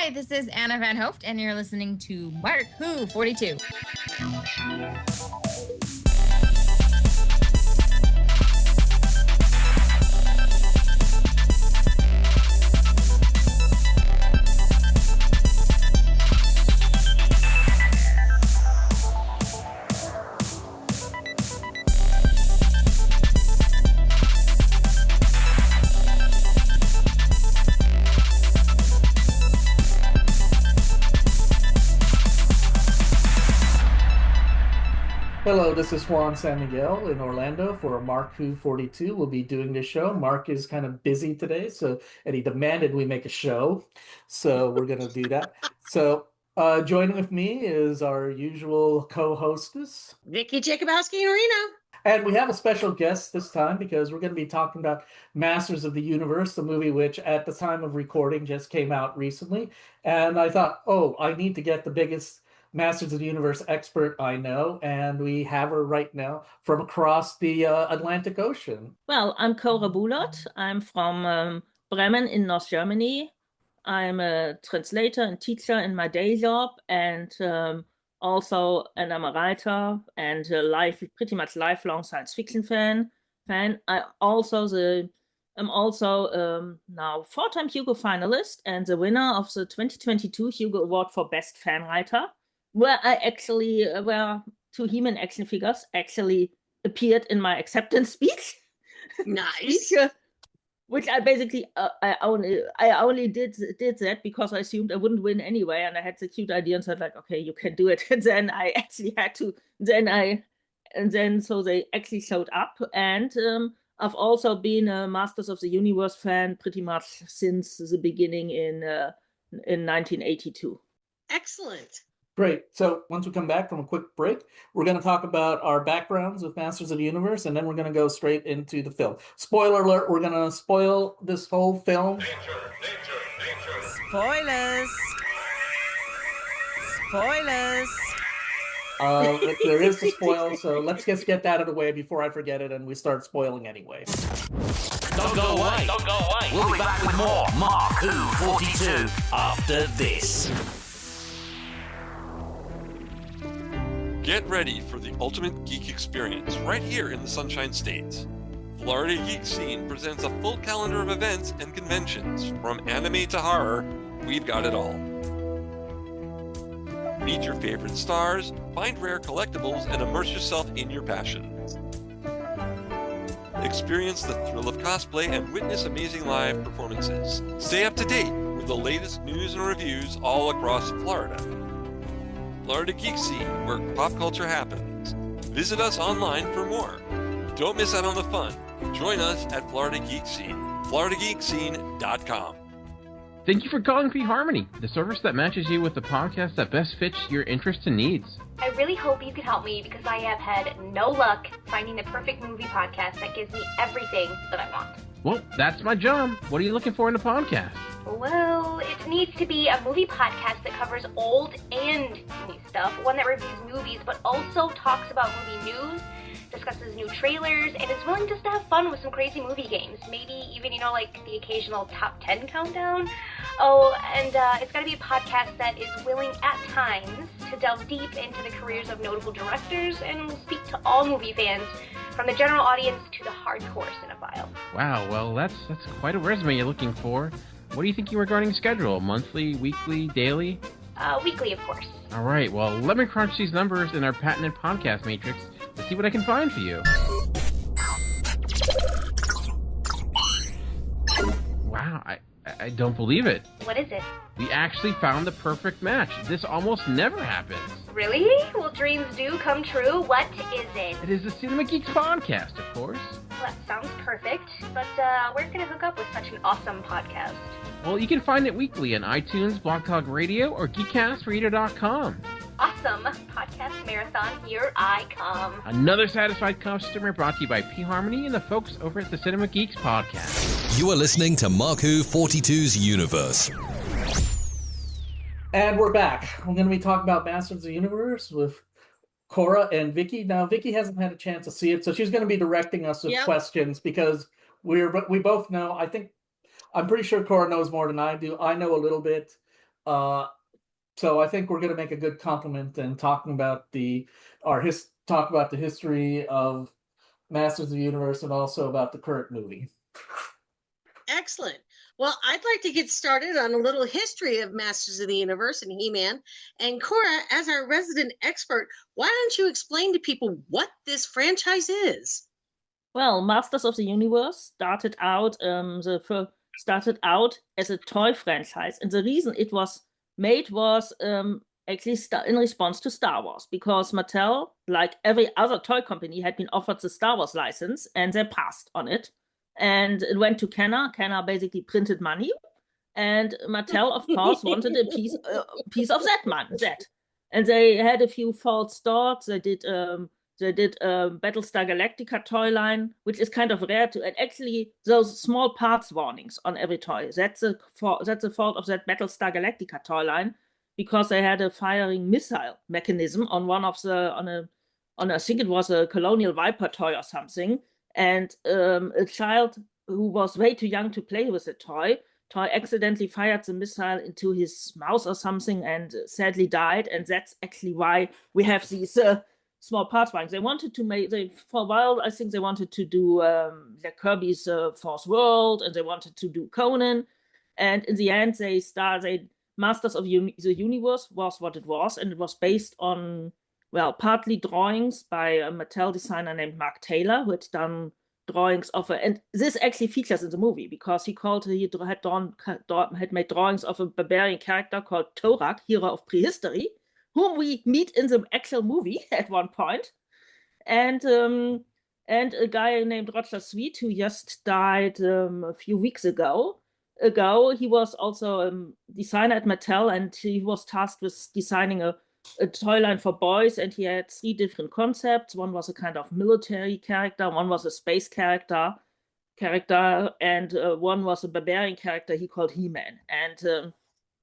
Hi, this is Anna Van Hoeft, and you're listening to Mark Who 42. Hello, this is Juan Sanmiguel in Orlando for Mark Who 42. We'll be doing this show. Mark is kind of busy today, and he demanded we make a show, so we're going to do that. So joining with me is our usual co-hostess, Vicky Jakubowski in Reno. And we have a special guest this time because we're going to be talking about Masters of the Universe, the movie which at the time of recording just came out recently. And I thought, I need to get the biggest Masters of the Universe expert I know, and we have her right now from across the Atlantic Ocean. Well, I'm Cora Buhlert. I'm from Bremen in North Germany. I'm a translator and teacher in my day job, and I'm a writer and pretty much lifelong science fiction fan. I'm also now 4-time Hugo finalist and the winner of the 2022 Hugo Award for Best Fan Writer, where two He-Man action figures actually appeared in my acceptance speech. Nice. Which I basically I only did that because I assumed I wouldn't win anyway, and I had the cute idea and said like, okay, you can do it. And then I actually had to. So they actually showed up, and I've also been a Masters of the Universe fan pretty much since the beginning in 1982. Excellent. Great. So once we come back from a quick break, we're going to talk about our backgrounds with Masters of the Universe, and then we're going to go straight into the film. Spoiler alert, we're going to spoil this whole film. Spoilers. There is a spoil, so let's just get that out of the way before I forget it and we start spoiling anyway. Don't go away. We'll be back with more Mark Who 42 after this. Get ready for the ultimate geek experience right here in the Sunshine State. Florida Geek Scene presents a full calendar of events and conventions. From anime to horror, we've got it all. Meet your favorite stars, find rare collectibles, and immerse yourself in your passions. Experience the thrill of cosplay and witness amazing live performances. Stay up to date with the latest news and reviews all across Florida. Florida Geek Scene, where pop culture happens. Visit us online for more. Don't miss out on the fun. Join us at Florida Geek Scene, floridageekscene.com. Thank you for calling eHarmony, the service that matches you with the podcast that best fits your interests and needs. I really hope you could help me because I have had no luck finding the perfect movie podcast that gives me everything that I want. Well, that's my job. What are you looking for in a podcast? Well, it needs to be a movie podcast that covers old and new stuff, one that reviews movies but also talks about movie news, discusses new trailers, and is willing just to have fun with some crazy movie games. Maybe even, like the occasional top 10 countdown. Oh, and it's got to be a podcast that is willing at times to delve deep into the careers of notable directors and will speak to all movie fans, from the general audience to the hardcore cinephile. Wow, well, that's quite a resume you're looking for. What do you think regarding schedule? Monthly, weekly, daily? Weekly, of course. All right, well, let me crunch these numbers in our patented podcast matrix to see what I can find for you. Wow, I don't believe it. What is it? We actually found the perfect match. This almost never happens. Really? Well, dreams do come true. What is it? It is the Cinema Geeks podcast, of course. Well, that sounds perfect, but where can I hook up with such an awesome podcast? Well, you can find it weekly on iTunes, Blog Talk Radio, or GeekCastRadio.com. Awesome. Podcast marathon, here I come. Another satisfied customer brought to you by eHarmony and the folks over at the Cinema Geeks podcast. You are listening to Mark Who 42's Universe. And we're back. We're going to be talking about Masters of the Universe with Cora and Vicky. Now, Vicky hasn't had a chance to see it, so she's going to be directing us with questions because we both know. I'm pretty sure Cora knows more than I do. I know a little bit, So I think we're going to make a good compliment in talking about talk about the history of Masters of the Universe and also about the current movie. Excellent. Well, I'd like to get started on a little history of Masters of the Universe and He-Man. And Cora, as our resident expert, why don't you explain to people what this franchise is? Well, Masters of the Universe started out as a toy franchise, and the reason it was made was actually in response to Star Wars, because Mattel, like every other toy company, had been offered the Star Wars license, and they passed on it. And it went to Kenner. Kenner basically printed money, and Mattel, of course, wanted a piece of that. And they had a few false starts. They did Battlestar Galactica toy line, which is kind of rare to. And actually, those small parts warnings on every toy. That's a fault of that Battlestar Galactica toy line, because they had a firing missile mechanism on one of the I think it was a Colonial Viper toy or something. And a child who was way too young to play with the toy accidentally fired the missile into his mouth or something and sadly died. And that's actually why we have these small parts warnings. They wanted to make, for a while, I think they wanted to do Kirby's Fourth World, and they wanted to do Conan. And in the end, Masters of the Universe was what it was, and it was based on, well, partly drawings by a Mattel designer named Mark Taylor, who had done drawings of and this actually features in the movie, because he had made drawings of a barbarian character called Torak, hero of prehistory, whom we meet in the actual movie at one point, and a guy named Roger Sweet, who just died a few weeks ago. He was also a designer at Mattel, and he was tasked with designing a toy line for boys, and he had 3 different concepts. One was a kind of military character, one was a space character, and one was a barbarian character he called He-Man. And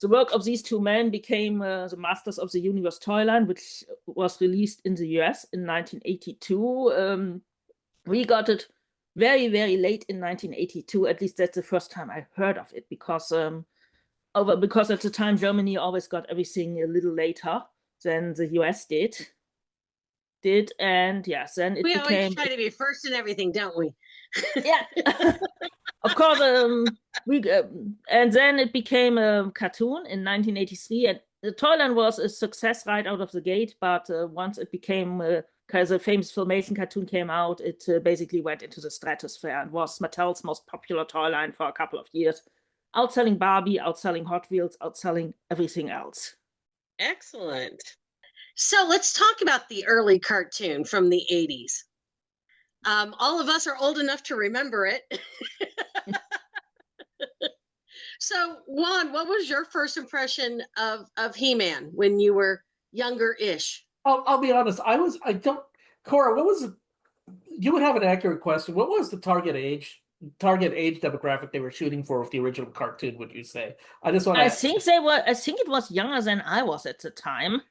the work of these 2 men became the Masters of the Universe toy line, which was released in the US in 1982. We got it very, very late in 1982. At least that's the first time I heard of it, because at the time Germany always got everything a little later than the US did. And yes, then it became. We always try to be first in everything, don't we? Yeah, of course. And then it became a cartoon in 1983, and the toy line was a success right out of the gate. But once it became because the famous Filmation cartoon came out, it basically went into the stratosphere and was Mattel's most popular toy line for a couple of years, outselling Barbie, outselling Hot Wheels, outselling everything else. Excellent. So let's talk about the early cartoon from the 80s. All of us are old enough to remember it. So, Juan, what was your first impression of He-Man when you were younger-ish? I'll be honest. Cora, what was you would have an accurate question. What was the target age demographic they were shooting for with the original cartoon, would you say? I think it was younger than I was at the time,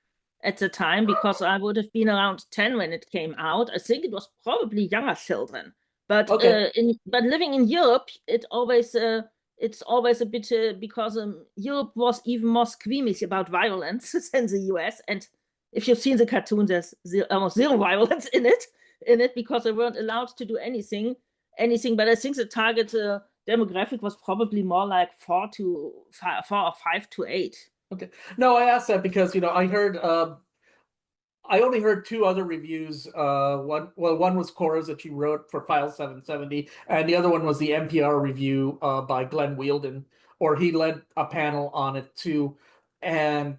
because I would have been around 10 when it came out. I think it was probably younger children. But okay. But living in Europe, it's always a bit because Europe was even more squeamish about violence than the US. And if you've seen the cartoon, there's almost zero violence in it because they weren't allowed to do anything. But I think the target demographic was probably more like 4 or 5 to 8. Okay. No, I asked that because I only heard 2 other reviews. One was Cora's that she wrote for File 770, and the other one was the NPR review by Glenn Wheeldon, or he led a panel on it too. And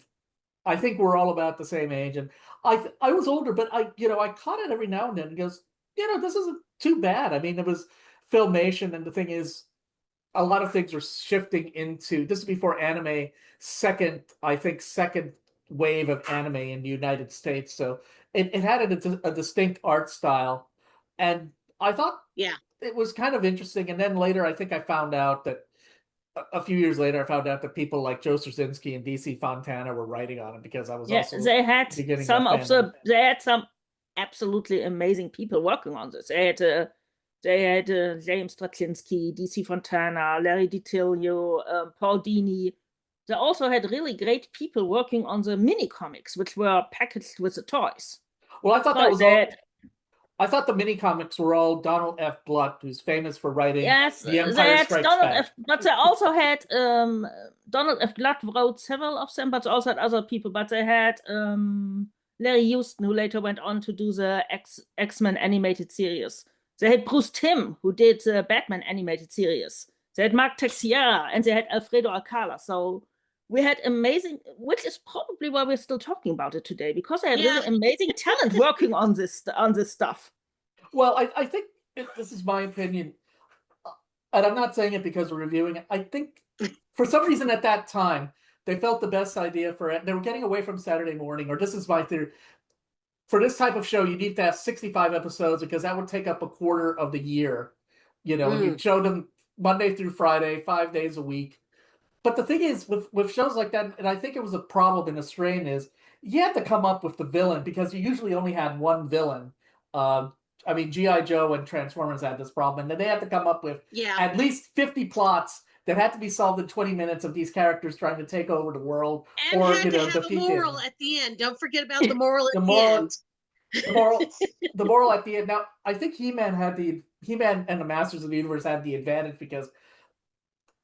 I think we're all about the same age. And I was older, but I caught it every now and then and goes, this isn't too bad. I mean, it was Filmation, and the thing is, a lot of things are shifting into, this is before anime, second wave of anime in the United States. So it had a distinct art style. And I thought it was kind of interesting. And then later, I think I found out that a few years later, I found out that people like Joe Straczynski and DC Fontana were writing on it, because I was also they had some absolutely amazing people working on this. They had James Straczynski, DC Fontana, Larry DiTillio, Paul Dini. they also had really great people working on the mini comics, which were packaged with the toys. Well, I thought that So was they all. had- I thought the mini comics were all Donald F. Blunt, who's famous for writing Yes, The they Empire had Strikes Donald Back. F. But they also had Donald F. Blunt wrote several of them, but they also had other people. But they had Larry Houston, who later went on to do the X-Men animated series. They had Bruce Timm, who did the Batman animated series. They had Mark Teixeira, and they had Alfredo Alcala. So we had amazing, which is probably why we're still talking about it today, because they had really amazing talent working on this stuff. Well, I think this is my opinion, and I'm not saying it because we're reviewing it. I think for some reason at that time, they felt the best idea for it. They were getting away from Saturday morning, or this is my theory. For this type of show, you need to have 65 episodes because that would take up a quarter of the year. And you show them Monday through Friday, 5 days a week. But the thing is, with shows like that, and I think it was a problem in a strain, is you had to come up with the villain because you usually only had one villain. I mean, G.I. Joe and Transformers had this problem, and then they had to come up with at least 50 plots that had to be solved in 20 minutes of these characters trying to take over the world, and or had to have a moral at the end. Don't forget about the moral at the end. The moral at the end. Now, I think He-Man and the Masters of the Universe had the advantage because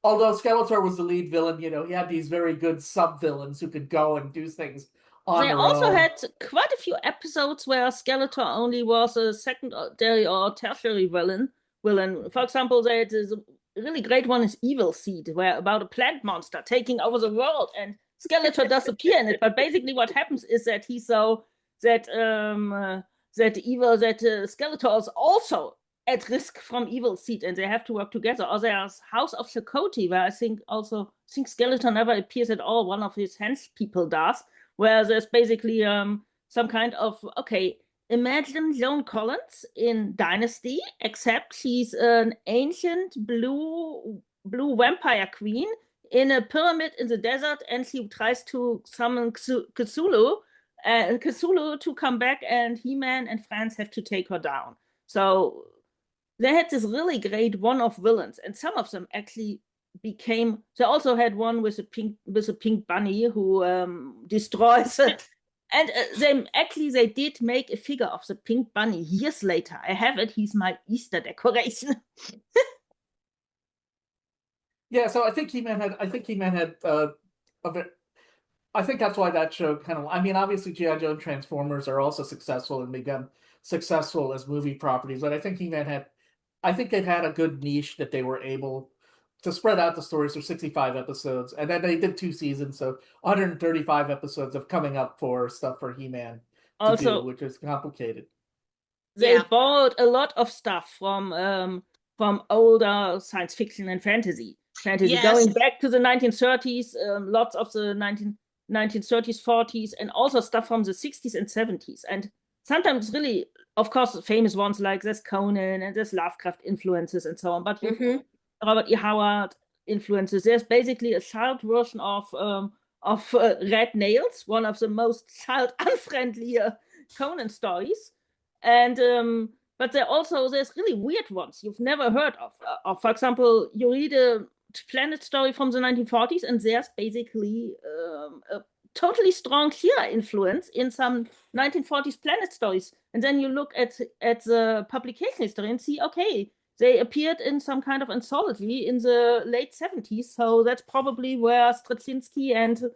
although Skeletor was the lead villain, he had these very good sub-villains who could go and do things on They their also own. had quite a few episodes where Skeletor only was a secondary or tertiary villain. For example, there's a really great one is Evil Seed, where about a plant monster taking over the world, and Skeletor does appear in it. But basically, what happens is that Skeletor is also at risk from Evil Seed, and they have to work together. Or there's House of Chakotay, where I think Skeletor never appears at all. One of his hench people does, where there's basically some kind of, imagine Joan Collins in Dynasty, except she's an ancient blue vampire queen in a pyramid in the desert, and she tries to summon Cthulhu to come back, and He-Man and friends have to take her down. So they had this really great one-off villains, and some of them actually became. They also had one with a pink bunny who destroys. And they did make a figure of the pink bunny years later. I have it. He's my Easter decoration. Yeah, so I think He-Man had. I think that's why that show kind of. I mean, obviously, G.I. Joe and Transformers are also successful and become successful as movie properties. But I think He-Man had. I think they had a good niche that they were able to spread out the stories for 65 episodes, and then they did 2 seasons, so 135 episodes of coming up for stuff for He-Man to do, which is complicated. They borrowed a lot of stuff from older science fiction and fantasy. Going back to the 1930s, lots of the 1930s, 40s, and also stuff from the 60s and 70s. And sometimes really, of course, famous ones like there's Conan and there's Lovecraft influences and so on. But Robert E. Howard influences. There's basically a child version of Red Nails, one of the most child unfriendly Conan stories. And but there's really weird ones you've never heard of. For example, you read a Planet story from the 1940s, and there's basically a totally strong Shira influence in some 1940s Planet stories. And then you look at the publication history and see, they appeared in some kind of anthology in the late 70s. So that's probably where Straczynski and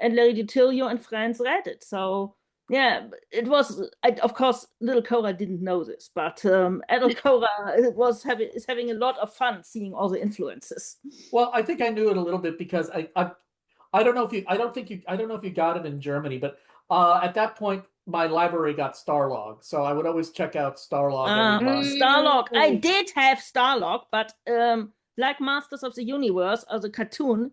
Larry DiTillio and friends read it. So yeah, it was, of course, little Cora didn't know this, but adult Cora is having a lot of fun seeing all the influences. Well, I think I knew it a little bit because I don't know if you got it in Germany, but at that point my library got Starlog, so I would always check out Starlog every month. Starlog. I did have Starlog, but like Masters of the Universe or the cartoon,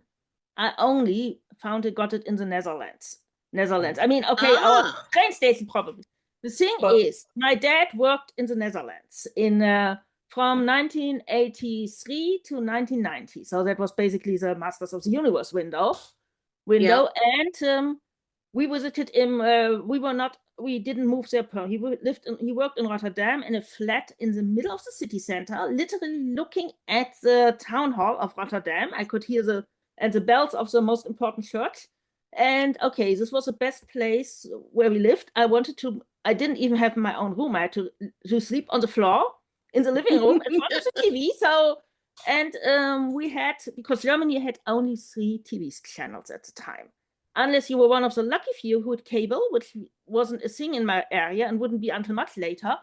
I only got it in the Netherlands. I mean, our train station probably. The thing is, my dad worked in the Netherlands from 1983 to 1990. So that was basically the Masters of the Universe window. And we visited him. We didn't move there. He worked in Rotterdam in a flat in the middle of the city center, literally looking at the town hall of Rotterdam. I could hear the and the bells of the most important church. And okay, this was the best place where we lived. I didn't even have my own room. I had to sleep on the floor in the living room in front of the TV. So, and we had, because Germany had only 3 TV channels at the time. Unless you were one of the lucky few who had cable, which wasn't a thing in my area and wouldn't be until much later.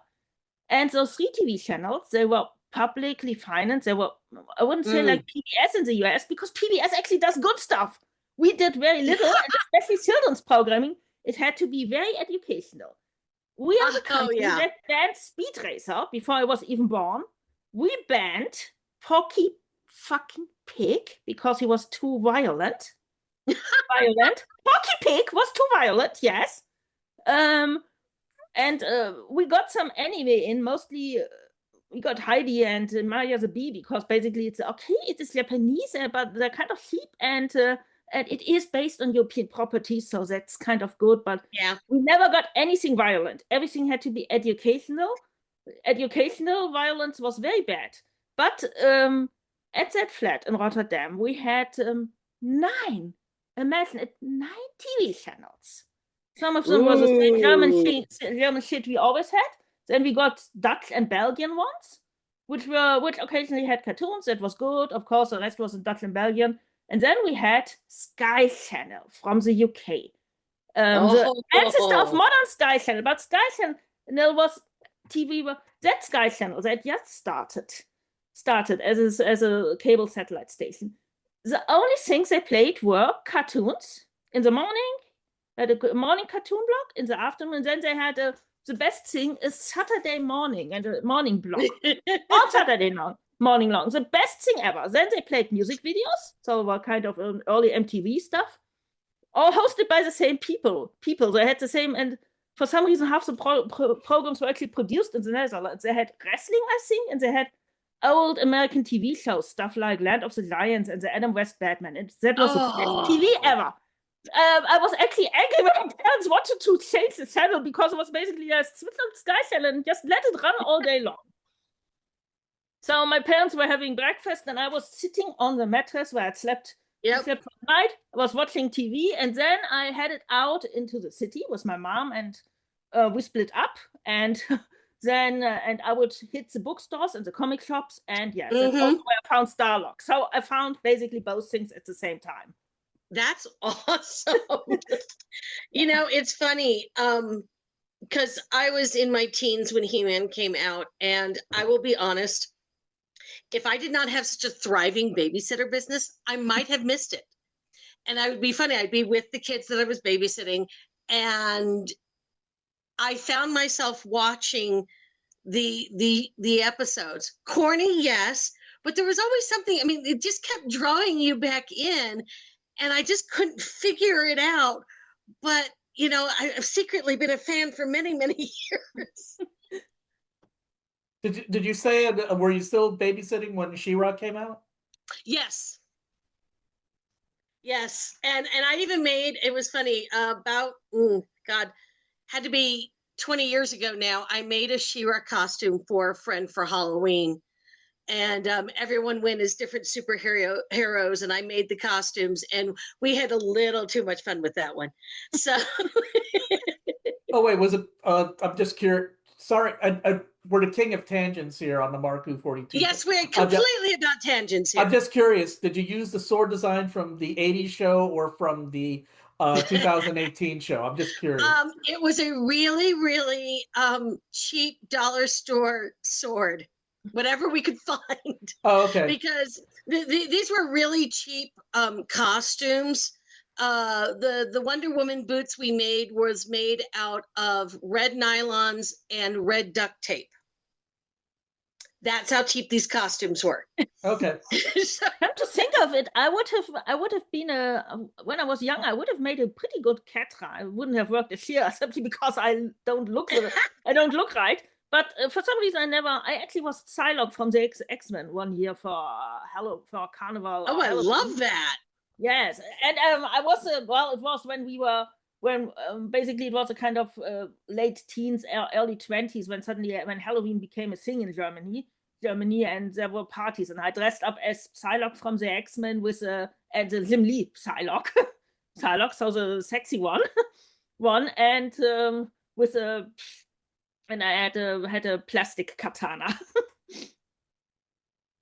And those 3 TV channels, they were publicly financed. They were, I wouldn't say like PBS in the US, because PBS actually does good stuff. We did very little, and especially children's programming. It had to be very educational. We are the country that banned Speed Racer before I was even born. We banned Porky fucking Pig because he was too violent. Porky Pig was too violent, yes. And we got some anime in, mostly we got Heidi and Maya the Bee, because basically it's okay, it is Japanese, but they're kind of cheap, and it is based on European properties, so that's kind of good, but we never got anything violent. Everything had to be educational. Educational violence was very bad. But at that flat in Rotterdam, we had 9, imagine it, 9 TV channels. Some of them was the same German shit we always had. Then we got Dutch and Belgian ones, which occasionally had cartoons. That was good. Of course, the rest was in Dutch and Belgian. And then we had Sky Channel from the UK. The ancestor of modern Sky Channel. But Sky Channel was TV, that Sky Channel that just started as a cable satellite station. The only things they played were cartoons in the morning, had a morning cartoon block, in the afternoon, and then they had the best thing is Saturday morning and a morning block. All Saturday morning long. The best thing ever. Then they played music videos, so were kind of early MTV stuff, all hosted by the same people. They had the same, and for some reason half the programs were actually produced in the Netherlands. They had wrestling, I think, and they had old American TV shows, stuff like Land of the Giants and the Adam West Batman, and that was the best TV ever. I was actually angry when my parents wanted to change the channel, because it was basically a Switzerland Sky Channel and just let it run all day long. So my parents were having breakfast, and I was sitting on the mattress where I'd slept for the night. I was watching TV, and then I headed out into the city with my mom, and we split up, and then and I would hit the bookstores and the comic shops, and that's also where I found Starlog. So I found basically both things at the same time. That's awesome. It's funny, because I was in my teens when He-Man came out, and I will be honest, if I did not have such a thriving babysitter business, I might have missed it. And I would be funny, I'd be with the kids that I was babysitting, and I found myself watching the episodes. Corny, yes, but there was always something, it just kept drawing you back in, and I just couldn't figure it out. But, I've secretly been a fan for many, many years. Did you say, were you still babysitting when She-Ra came out? Yes. And I even made, it was funny, about, had to be 20 years ago now, I made a She-Ra costume for a friend for Halloween. And everyone went as different heroes, and I made the costumes, and we had a little too much fun with that one. So, oh wait, was it? I'm just curious. Sorry, we're the king of tangents here on the Marku 42. Yes, we're completely about tangents here. I'm just curious. Did you use the sword design from the '80s show or from the 2018 show? I'm just curious. It was a really, really cheap dollar store sword. Whatever we could find. Oh, okay. Because these were really cheap costumes. The Wonder Woman boots we made was made out of red nylons and red duct tape. That's how cheap these costumes were. Okay. Come to think of it, I would have been when I was young, I would have made a pretty good Catra. I wouldn't have worked as She-Ra simply because I don't look right. But for some reason, I actually was Psylocke from the X-Men one year for Carnival. Oh, I love that. Yes, and I was it was when basically it was a kind of late teens, early 20s when Halloween became a thing in Germany, and there were parties, and I dressed up as Psylocke from the X-Men with a and the Lim-Li Psylocke, Psylocke, so the sexy one, and with a, and I had a plastic katana.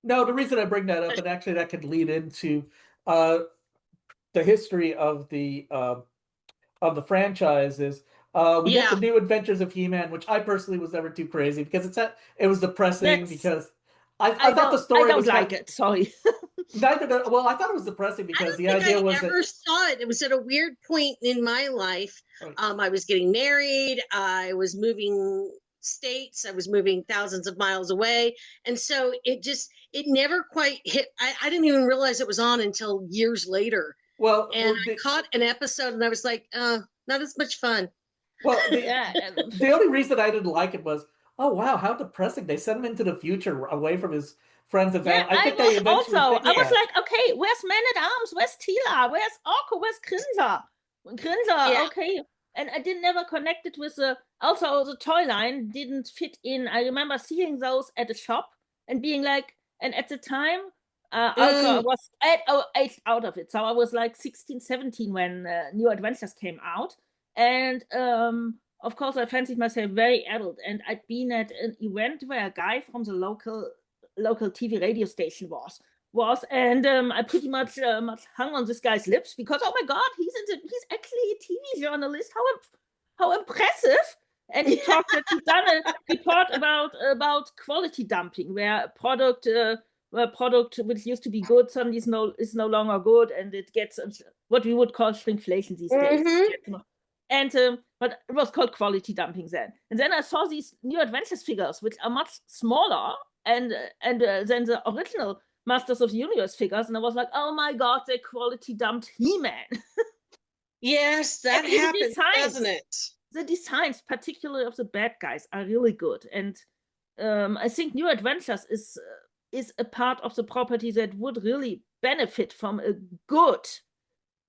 No, the reason I bring that up, and actually that could lead into the history of the franchise is we get the New Adventures of He-Man, which I personally was never too crazy because it was depressing because I thought the story was like it. Sorry. Well, I thought it was depressing because the idea was I never saw it. It was at a weird point in my life. I was getting married. I was moving states. I was moving thousands of miles away, and so it never quite hit. I didn't even realize it was on until years later. Well, and I caught an episode, and I was like, not as much fun. Well, the only reason I didn't like it was, oh wow, how depressing! They sent him into the future, away from his friends and family. I was like, okay, where's Man at Arms? Where's Tila? Where's Orko? Where's Grinzer? Okay. And I never connected with also the toy line didn't fit in. I remember seeing those at the shop and being like, and at the time, also I was 8 out of it. So I was like 16, 17 when New Adventures came out. And of course, I fancied myself very adult. And I'd been at an event where a guy from the local TV radio station was, and I pretty much hung on this guy's lips because, oh my God, he's actually a TV journalist. How impressive! And he talked that he'd done a report about quality dumping, where a product which used to be good suddenly is no longer good, and it gets what we would call shrinkflation these days. And but it was called quality dumping then. And then I saw these New Adventures figures, which are much smaller and then the original Masters of the Universe figures, and I was like, oh my God, they quality dumped He-Man. Yes, that happens, doesn't it? The designs, particularly of the bad guys, are really good, and I think New Adventures is a part of the property that would really benefit from a good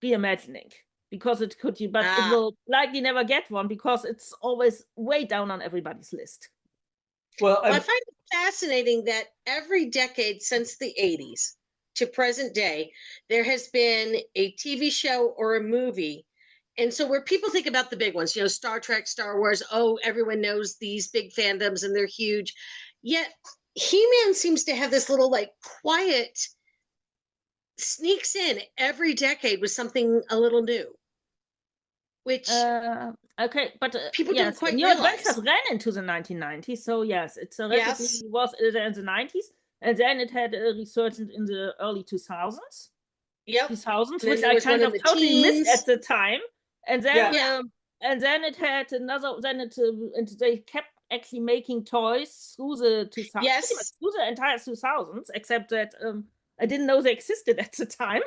reimagining, because it could, but it will likely never get one because it's always way down on everybody's list. Well, I find it fascinating that every decade since the 80s to present day, there has been a TV show or a movie. And so where people think about the big ones, Star Trek, Star Wars, everyone knows these big fandoms and they're huge. Yet He-Man seems to have this little quiet, sneaks in every decade with something a little new. Which okay, but people don't quite New realize. Adventures ran into the 1990s, so yes, it theoretically was in the 90s, and then it had a resurgence in the early 2000s. Yep, 2000s, which I kind of totally missed at the time, and then and then it had another. Then and they kept actually making toys through the 2000s, through the entire 2000s, except that I didn't know they existed at the time.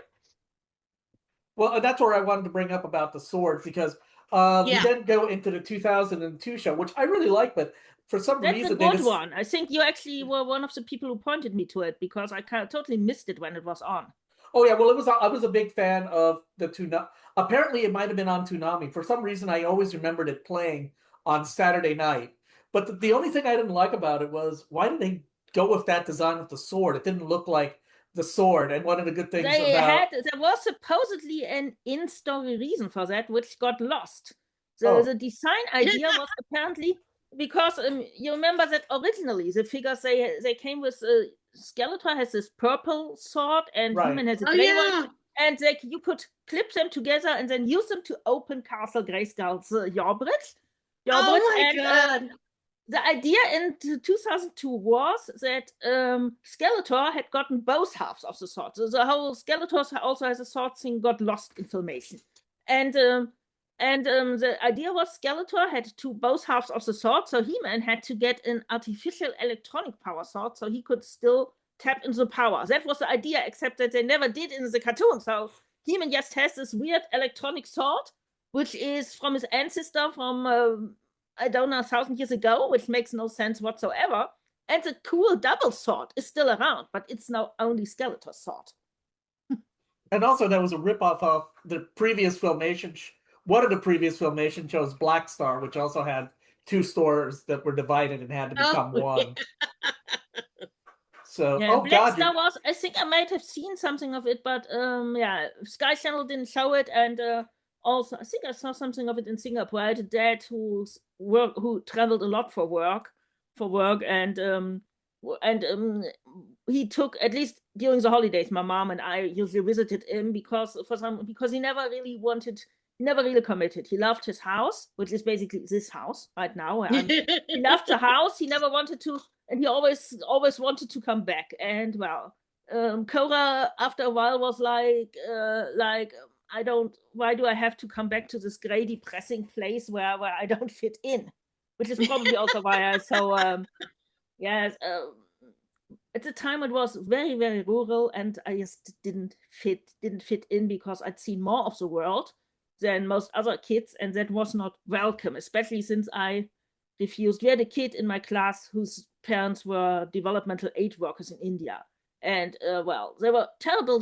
Well, that's where I wanted to bring up about the swords, because we then go into the 2002 show, which I really like, but for some reason... That's a good one. I think you actually were one of the people who pointed me to it, because I totally missed it when it was on. Oh, yeah, well, I was a big fan of the Toonami. Apparently, it might have been on Toonami. For some reason, I always remembered it playing on Saturday night. But the only thing I didn't like about it was, why did they go with that design with the sword? It didn't look like the sword. And one of the good things there was supposedly an in-story reason for that, which got lost. The design idea was apparently because you remember that originally the figures they came with Skeletor has this purple sword and He-Man has a gray one, and you could clip them together and then use them to open Castle Grayskull's Yawbridge. Oh my God! The idea in 2002 was that Skeletor had gotten both halves of the sword. So the whole Skeletor also has a sword thing got lost in filmation. And the idea was Skeletor had both halves of the sword, so He-Man had to get an artificial electronic power sword so he could still tap into the power. That was the idea, except that they never did in the cartoon. So He-Man just has this weird electronic sword, which is from his ancestor from... I don't know, 1,000 years ago, which makes no sense whatsoever. And the cool double sword is still around, but it's now only Skeletor's sword. And also, that was a ripoff of the previous Filmation. One of the previous Filmation shows, Black Star, which also had two stores that were divided and had to become one. So, Yeah, oh Black God, Star was. I think I might have seen something of it, but yeah, Sky Channel didn't show it, and also I think I saw something of it in Singapore. I had a dad who traveled a lot for work, and he took, at least during the holidays, my mom and I usually visited him because he never really committed. He loved his house, which is basically this house right now. He loved the house. He never wanted to, and he always wanted to come back. And well, Cora after a while was like, why do I have to come back to this grey, depressing place where I don't fit in? Which is probably also why I so yes. At the time it was very, very rural, and I just didn't fit in because I'd seen more of the world than most other kids, and that was not welcome, especially since I refused. We had a kid in my class whose parents were developmental aid workers in India, and well, they were terrible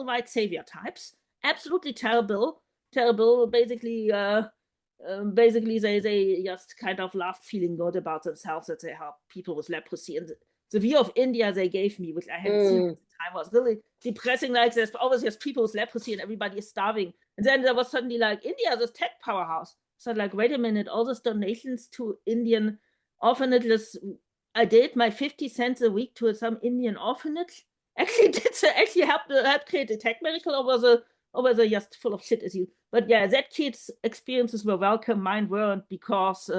white savior types, absolutely terrible. Basically they just kind of loved feeling good about themselves, that they help people with leprosy, and the view of India they gave me, which I hadn't seen at the time, was really depressing. Like, there's always just people with leprosy and everybody is starving. And then there was suddenly like, India is a tech powerhouse. So like, wait a minute, all those donations to Indian orphanages, I did my 50 cents a week to some Indian orphanage. Actually helped create a tech miracle, or was they just full of shit as you? But yeah, that kid's experiences were welcome. Mine weren't, because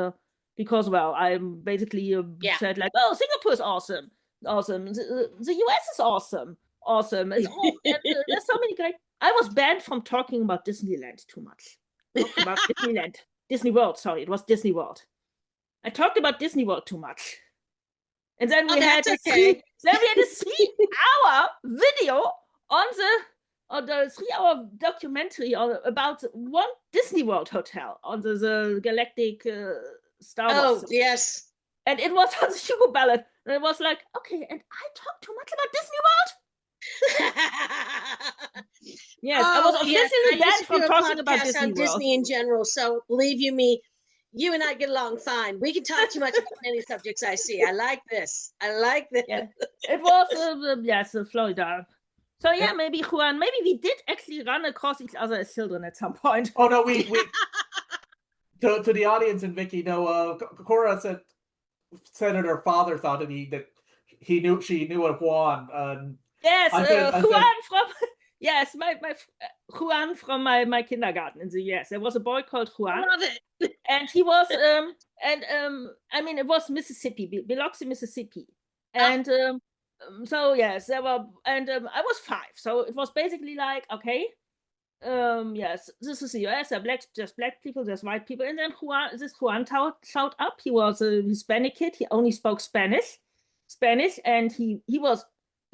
well, I'm basically said like, oh, Singapore is awesome. The US is awesome. It's all, there's so many great. I was banned from talking about Disneyland too much. About Disneyland, Disney World. Sorry, it was Disney World. I talked about Disney World too much, and then we had a 3-hour video on the 3-hour documentary about one Disney World hotel on the Galactic. Star Wars. Oh, yes. And it was on the sugar ballot. And it was like, okay, and I talked too much about Disney World? Yes, I was officially banned from talking about Disney World. Disney in general, so believe you me, you and I get along fine. We can talk too much about many subjects, I see. I like this. Yeah. It was, Florida. So yeah, maybe Juan, maybe we did actually run across each other as children at some point. Oh, no, we To the audience and Vicky, no, Cora said that her father thought that she knew a Juan. Yes, Juan from Juan from my kindergarten in the US. There was a boy called Juan. I love it. And he was I mean, it was Mississippi, Biloxi, Mississippi, and so yes, there were, and I was 5, so it was basically like, okay. Yes, this is the US. There's black people, there's white people, and then Juan showed up. He was a Hispanic kid. He only spoke Spanish, and he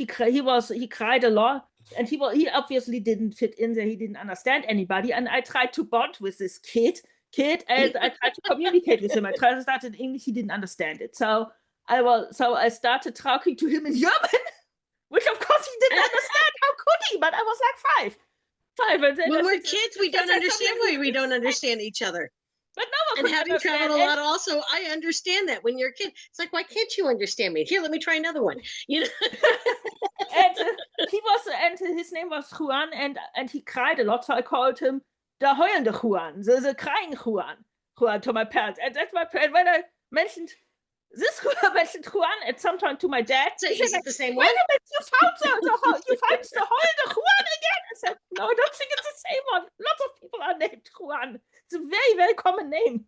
cried a lot, and he obviously didn't fit in there. He didn't understand anybody, and I tried to bond with this kid, and I tried to communicate with him. I tried to start in English. He didn't understand it, so I started talking to him in German, which of course he didn't understand. How could he? But I was like 5. When we're kids, we don't understand why we don't understand each other. But no one and having traveled a lot, also, I understand that when you're a kid, it's like, why can't you understand me? Here, let me try another one. You know. and his name was Juan, and he cried a lot, so I called him the heulende Juan, the crying Juan to my parents. And that's my parents. When I mentioned Juan at some time to my dad. So is it the same one? Wait a minute, you found the heulende Juan again? I said, no, I don't think it's the same one. Lots of people are named Juan. It's a very, very common name.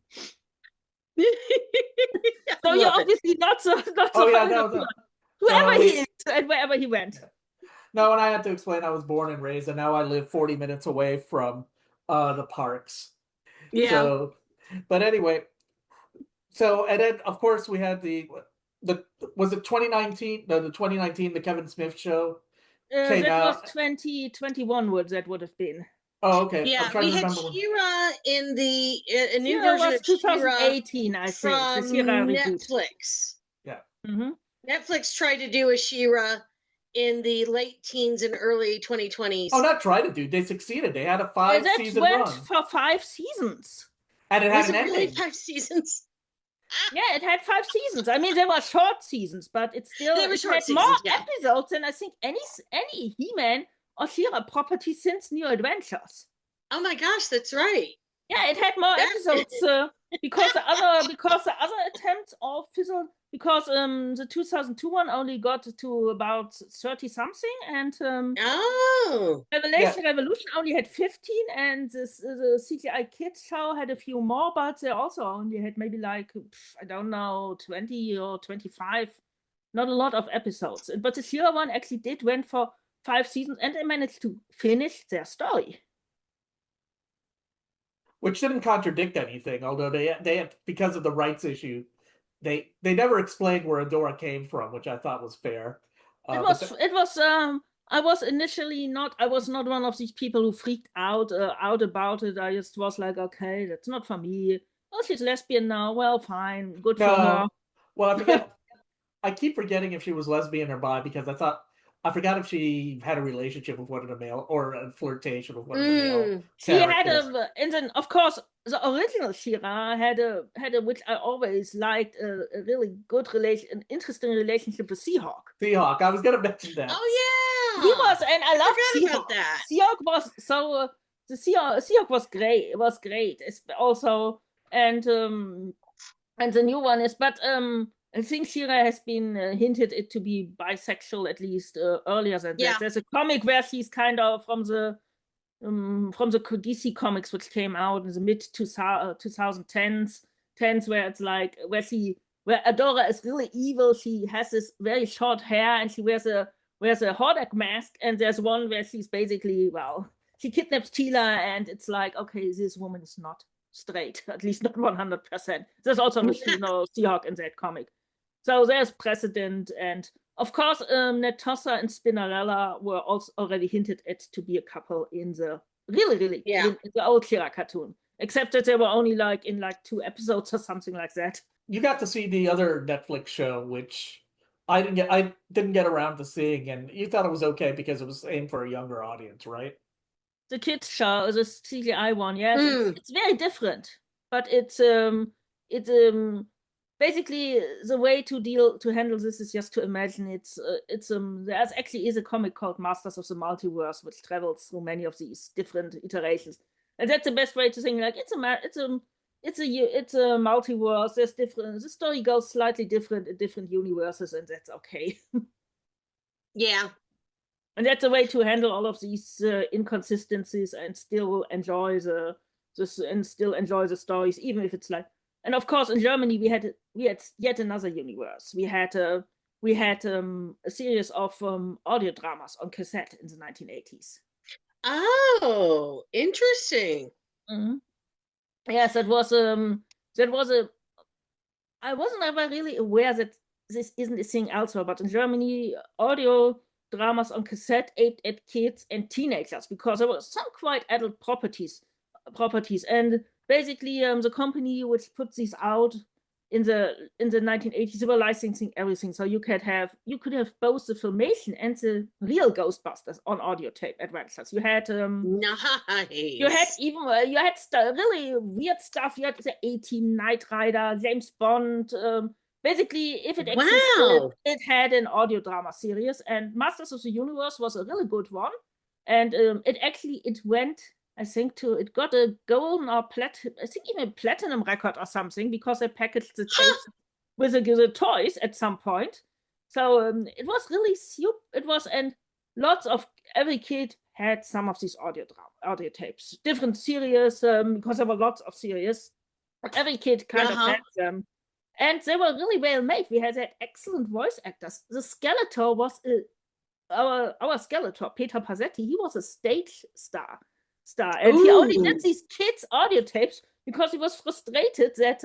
So you're obviously not so no. Whoever he is and wherever he went. No, and I had to explain I was born and raised, and now I live 40 minutes away from the parks. Yeah. So, but anyway, and then of course we had the was it 2019? No, the 2019 the Kevin Smith show came out. Was 2021 that would have been. Oh, okay. Yeah, we had She-Ra in the a new She-Ra version was of 2018, I think. from Netflix. Yeah. Mm-hmm. Netflix tried to do a She-Ra in the late teens and early 2020s. Oh, not tried to do. They succeeded. They had a 5-season run. That went for 5 seasons. And it had an really ending. 5 seasons? Yeah, it had 5 seasons. I mean, they were short seasons, but it had more episodes than I think any He-Man or She-Ra property since New Adventures. Oh my gosh, that's right. Yeah, it had more episodes because the other attempts all fizzled because the 2002 one only got to about 30 something, and Revolution only had 15, and the CGI Kids show had a few more, but they also only had maybe like I don't know 20 or 25, not a lot of episodes. But the She-Ra one actually went for 5 seasons, and they managed to finish their story. Which didn't contradict anything, although they had, because of the rights issue, they never explained where Adora came from, which I thought was fair. I was initially not one of these people who freaked out about it. I just was like, okay, that's not for me. Oh, she's lesbian now. Well, fine, good for her. Well, I keep forgetting if she was lesbian or bi because I forgot if she had a relationship with one of the male or a flirtation with one of the male. She had and then of course the original She-Ra had a which I always liked a really good an interesting relationship with Seahawk. Seahawk, I was gonna mention that. Oh yeah, he was, and I loved Seahawk. About that. Seahawk was so the Seahawk was great. It was great. It's also and the new one is, but I think She-Ra has been hinted it to be bisexual at least earlier than that. There's a comic where she's kind of from the DC comics, which came out in the mid 2010s, where it's like where Adora is really evil. She has this very short hair and she wears a Hordak mask. And there's one where she's basically she kidnaps Teela, and it's like, okay, this woman is not straight, at least not 100%. There's also no Seahawk in that comic. So there's precedent, and of course, Netossa and Spinnerella were also already hinted at to be a couple in the in the old She-Ra cartoon. Except that they were only in 2 episodes or something like that. You got to see the other Netflix show, which I didn't get around to seeing, and you thought it was okay because it was aimed for a younger audience, right? The kids show, the CGI one, it's very different, but it's basically the way to handle this is just to imagine there actually is a comic called Masters of the Multiverse, which travels through many of these different iterations, and that's the best way to think. It's a multiverse. There's different. The story goes slightly different in different universes, and that's okay. Yeah. And that's a way to handle all of these inconsistencies and still enjoy the stories, even if it's and of course, in Germany, we had yet another universe. We had a series of audio dramas on cassette in the 1980s. Oh, interesting. Mm-hmm. Yes, that was I wasn't ever really aware that this isn't a thing elsewhere, but in Germany, audio dramas on cassette aimed at kids and teenagers because there were some quite adult properties, and basically the company which put these out in the 1980s, they were licensing everything, so you could have both the Filmation and the real Ghostbusters on audio tape adventures. You had nice. You had really weird stuff. You had the A-Team, Knight Rider, James Bond. Basically, if it existed, it had an audio drama series, and Masters of the Universe was a really good one. And it went, I think, it got a golden or even platinum record or something, because they packaged the tapes with the toys at some point. So it was really super. It was, and every kid had some of these audio tapes, different series, because there were lots of series, but every kid kind of had them. And they were really well made. We had excellent voice actors. The Skeletor was our Skeletor, Peter Passetti. He was a stage star, and he only did these kids' audio tapes because he was frustrated that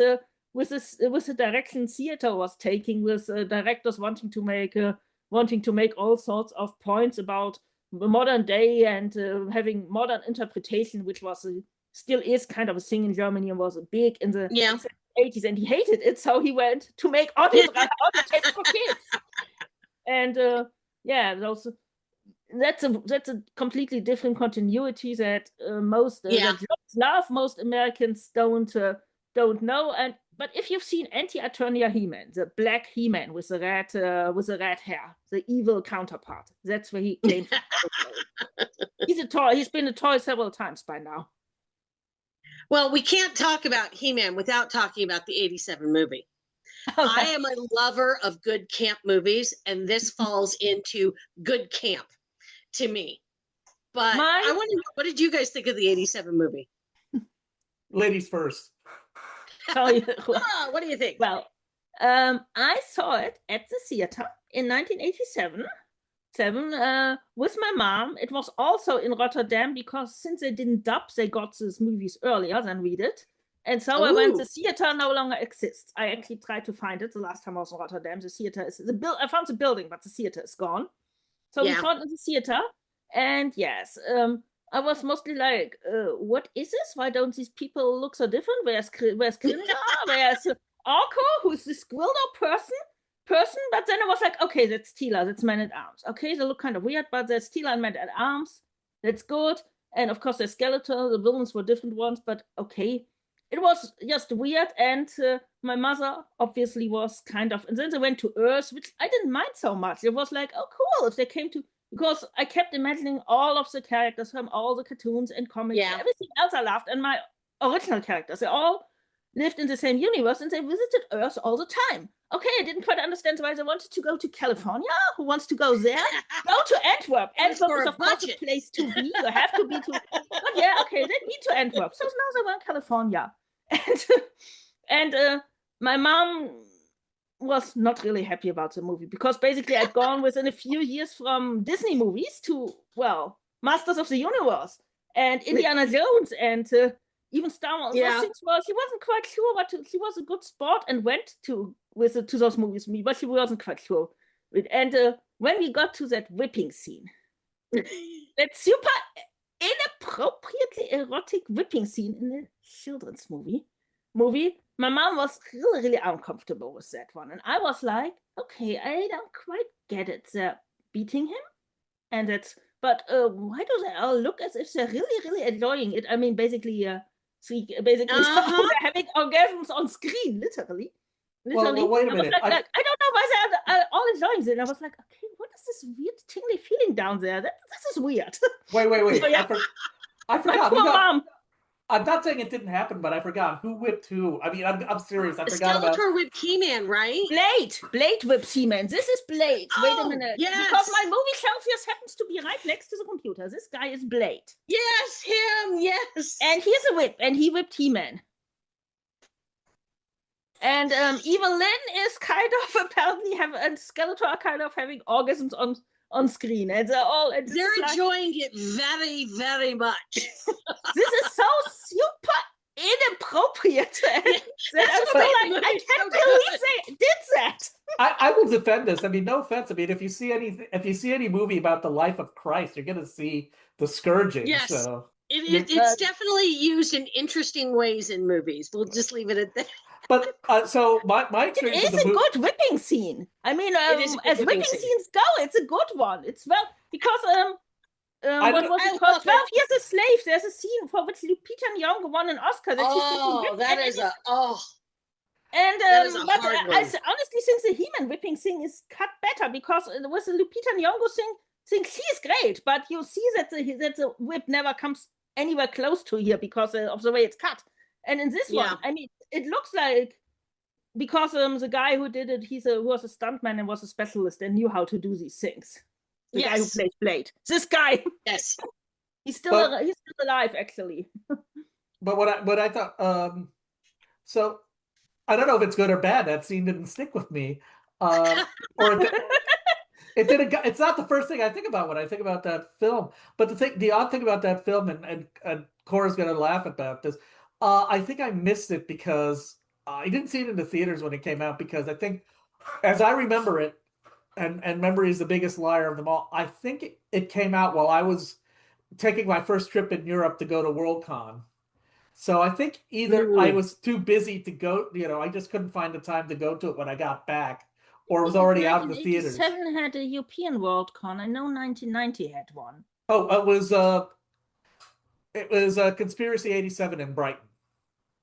with the direction theater was taking, with directors wanting to make all sorts of points about the modern day and having modern interpretation, which was still is kind of a thing in Germany and was big in the 80s, and he hated it, so he went to make audio tapes for kids. And that's a completely different continuity that most Americans don't know. And but if you've seen Anti-Eternia He-Man, the black He-Man with the red hair, the evil counterpart, that's where he came from. He's a toy. He's been a toy several times by now. Well, we can't talk about He-Man without talking about the 87 movie. Okay. I am a lover of good camp movies, and this falls into good camp to me. But I want to know, what did you guys think of the 87 movie? Ladies first. What do you think? Well, I saw it at the theater in 1987 with my mom. It was also in Rotterdam because since they didn't dub, they got these movies earlier than we did. And so I went, the theater no longer exists. I actually tried to find it the last time I was in Rotterdam. The theater is, I found the building, but the theater is gone. So we saw it in the theater. And yes, I was mostly like, what is this? Why don't these people look so different? Where's Krinja? Where's Orko, who's this Gwildo person? But then I was like, okay, that's Tila, that's Man-at-Arms. Okay, they look kind of weird, but there's Tila and Man-at-Arms. That's good. And of course, there's Skeletor. The villains were different ones, but okay. It was just weird, and my mother obviously was kind of, and then they went to Earth, which I didn't mind so much. It was like, oh, cool, if they came to, because I kept imagining all of the characters from all the cartoons and comics, everything else I loved, and my original characters, they all lived in the same universe, and they visited Earth all the time. Okay, I didn't quite understand why they wanted to go to California. Who wants to go there? Go to Antwerp. Antwerp is, of course, a place to be. You have to be to, but yeah, okay, they'd be to Antwerp. So now they were in California. And my mom was not really happy about the movie because basically I'd gone within a few years from Disney movies to, well, Masters of the Universe and Indiana Jones and even Star Wars. Those things she wasn't quite sure what she was a good sport and went to those movies with me, but she wasn't quite sure. And when we got to that whipping scene, that super inappropriately erotic whipping scene in the children's movie, my mom was really, really uncomfortable with that one. And I was like, okay, I don't quite get it. They're beating him. And that's, but why do they all look as if they're really, really enjoying it? I mean, basically, they're having orgasms on screen, literally. Well, wait a minute. I don't know why they're all enjoying it. And I was like, okay, what is this weird tingly feeling down there? This is weird. Wait. So, yeah. I forgot. My poor mom. I'm not saying it didn't happen, but I forgot who whipped who. I mean, I'm serious. I forgot about. Skeletor whipped He-Man, right? Blade whips He-Man. This is Blade. Wait a minute. Yes. Because my movie shelf just happens to be right next to the computer. This guy is Blade. Yes, him. Yes. And here's a whip, and he whipped He-Man. And Evil-Lyn is kind of apparently and Skeletor are kind of having orgasms on screen, and they're enjoying it very, very much. This is so super inappropriate. I can't believe they did that. I will defend this. I mean, no offense. I mean, if you see any movie about the life of Christ, you're going to see the scourging. Yes. So it's definitely used in interesting ways in movies. We'll just leave it at that. But so my experience it is a good whipping scene. I mean, as whipping scenes go, it's a good one. It's because what was it called? 12 Years a Slave. There's a scene for which Lupita Nyong'o won an Oscar. That she's And but I honestly think the He-Man whipping thing is cut better because with the Lupita Nyong'o thing, she's great, but you see that the whip never comes anywhere close to here because of the way it's cut. And in this one, I mean, it looks like because the guy who did it, who was a stuntman and was a specialist and knew how to do these things. The guy who played Blade. This guy. Yes. He's still alive, actually. But what I thought, so I don't know if it's good or bad. That scene didn't stick with me, or it didn't. It's not the first thing I think about when I think about that film. But the odd thing about that film, and Cora's gonna laugh about this. I think I missed it because I didn't see it in the theaters when it came out because I think, as I remember it, and memory is the biggest liar of them all, I think it came out while I was taking my first trip in Europe to go to Worldcon. So I think either I was too busy to go, I just couldn't find the time to go to it when I got back, or it was already out of the theaters. 1987 had a European Worldcon. I know 1990 had one. Oh, it was Conspiracy 87 in Brighton.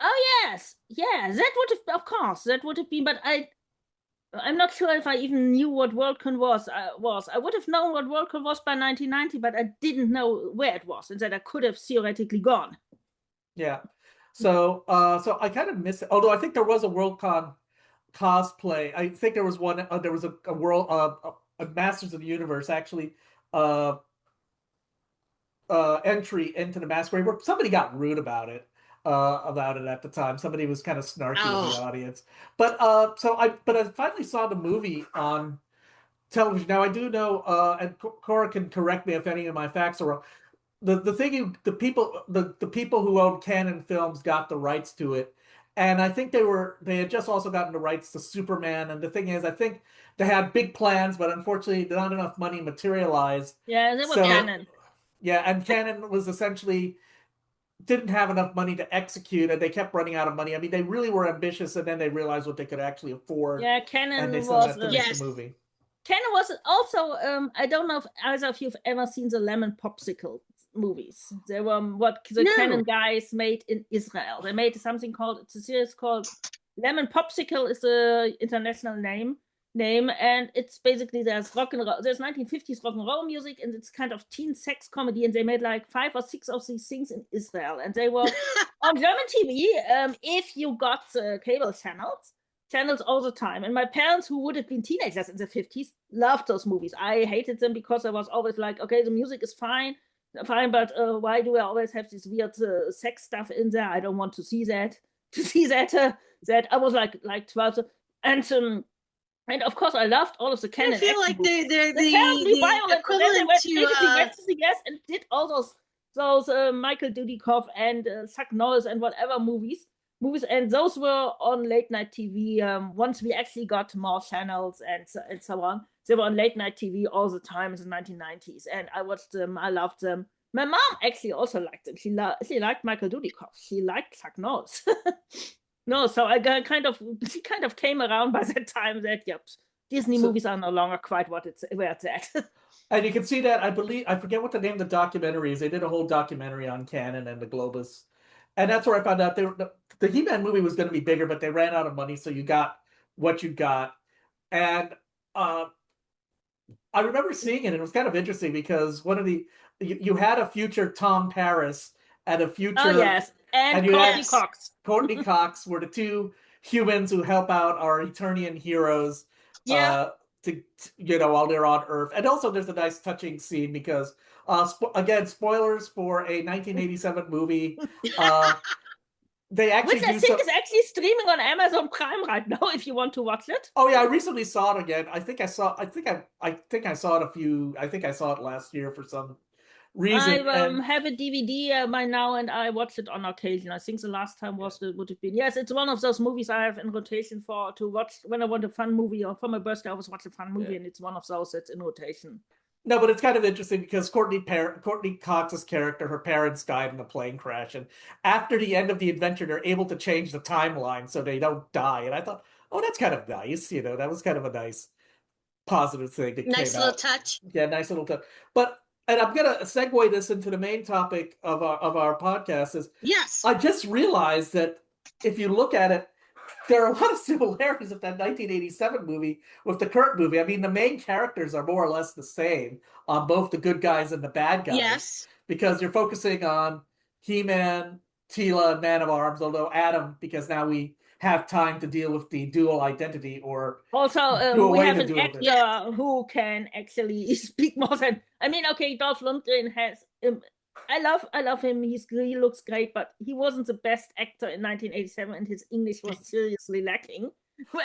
Oh yes, yeah, that would have, of course, that would have been. But I'm not sure if I even knew what Worldcon was. I would have known what Worldcon was by 1990, but I didn't know where it was, and that I could have theoretically gone. Yeah. So I kind of miss it. Although I think there was a Worldcon cosplay. I think there was one. There was a world a Masters of the Universe actually entry into the masquerade where somebody got rude about it at the time. Somebody was kind of snarky in the audience. But I finally saw the movie on television. Now I do know, and Cora can correct me if any of my facts are wrong. The people who owned Canon Films got the rights to it, and I think they had just also gotten the rights to Superman. And the thing is, I think they had big plans, but unfortunately, not enough money materialized. Yeah, they were Canon. Yeah, and Canon was essentially didn't have enough money to execute, and they kept running out of money. I mean, they really were ambitious, and then they realized what they could actually afford. Yeah, Canon and they was to make the movie. Canon was also I don't know if either of you've ever seen the Lemon Popsicle movies. They were what the Canon guys made in Israel. They made something called, it's a series called Lemon Popsicle is the international name, and it's basically there's rock and roll, there's 1950s rock and roll music, and it's kind of teen sex comedy, and they made like 5 or 6 of these things in Israel, and they were on German TV if you got cable channels all the time. And my parents, who would have been teenagers in the 50s, loved those movies. I hated them because I was always like, okay, the music is fine, but why do I always have this weird sex stuff in there? I don't want to see that. That I was like 12, and of course I loved all of the Canon. I feel like they're the violent. equivalent to and did all those Michael Dudikoff and Chuck Norris and whatever movies, and those were on late night TV. Once we actually got more channels and so on, they were on late night TV all the time in the 1990s, and I watched them. I loved them. My mom actually also liked them. She liked Michael Dudikoff. She liked Chuck Norris. No, so I kind of came around by that time that Disney movies are no longer quite where it's at. And you can see that, I forget what the name of the documentary is. They did a whole documentary on Canon and the Globus. And that's where I found out the He-Man movie was going to be bigger, but they ran out of money, so you got what you got. And I remember seeing it, and it was kind of interesting because you had a future Tom Paris and a future... Oh, yes. And Courtney Cox. Courtney Cox were the two humans who help out our Eternian heroes while they're on Earth. And also there's a nice touching scene because, again, spoilers for a 1987 movie. They actually Which I think is actually streaming on Amazon Prime right now if you want to watch it. Oh yeah, I recently saw it again. I think I saw it last year for some reason. I have a DVD by now, and I watch it on occasion. I think the last time would have been, yes, it's one of those movies I have in rotation to watch when I want a fun movie, or for my birthday I always watch a fun movie, and it's one of those that's in rotation. No, but it's kind of interesting because Courtney Cox's character, her parents died in a plane crash, and after the end of the adventure, they're able to change the timeline so they don't die. And I thought, oh, that's kind of nice. That was kind of a nice, positive thing. Nice little touch. Yeah, nice little touch. And I'm gonna segue this into the main topic of our podcast. Is yes, I just realized that if you look at it, there are a lot of similarities with that 1987 movie with the current movie. I mean, the main characters are more or less the same on both the good guys and the bad guys. Yes. Because you're focusing on He-Man, Teela, Man-of-Arms, although Adam, because now we have time to deal with the dual identity or... Also, we have an actor who can actually speak more than... I mean, okay, Dolph Lundgren has... I love him. He looks great, but he wasn't the best actor in 1987, and his English was seriously lacking.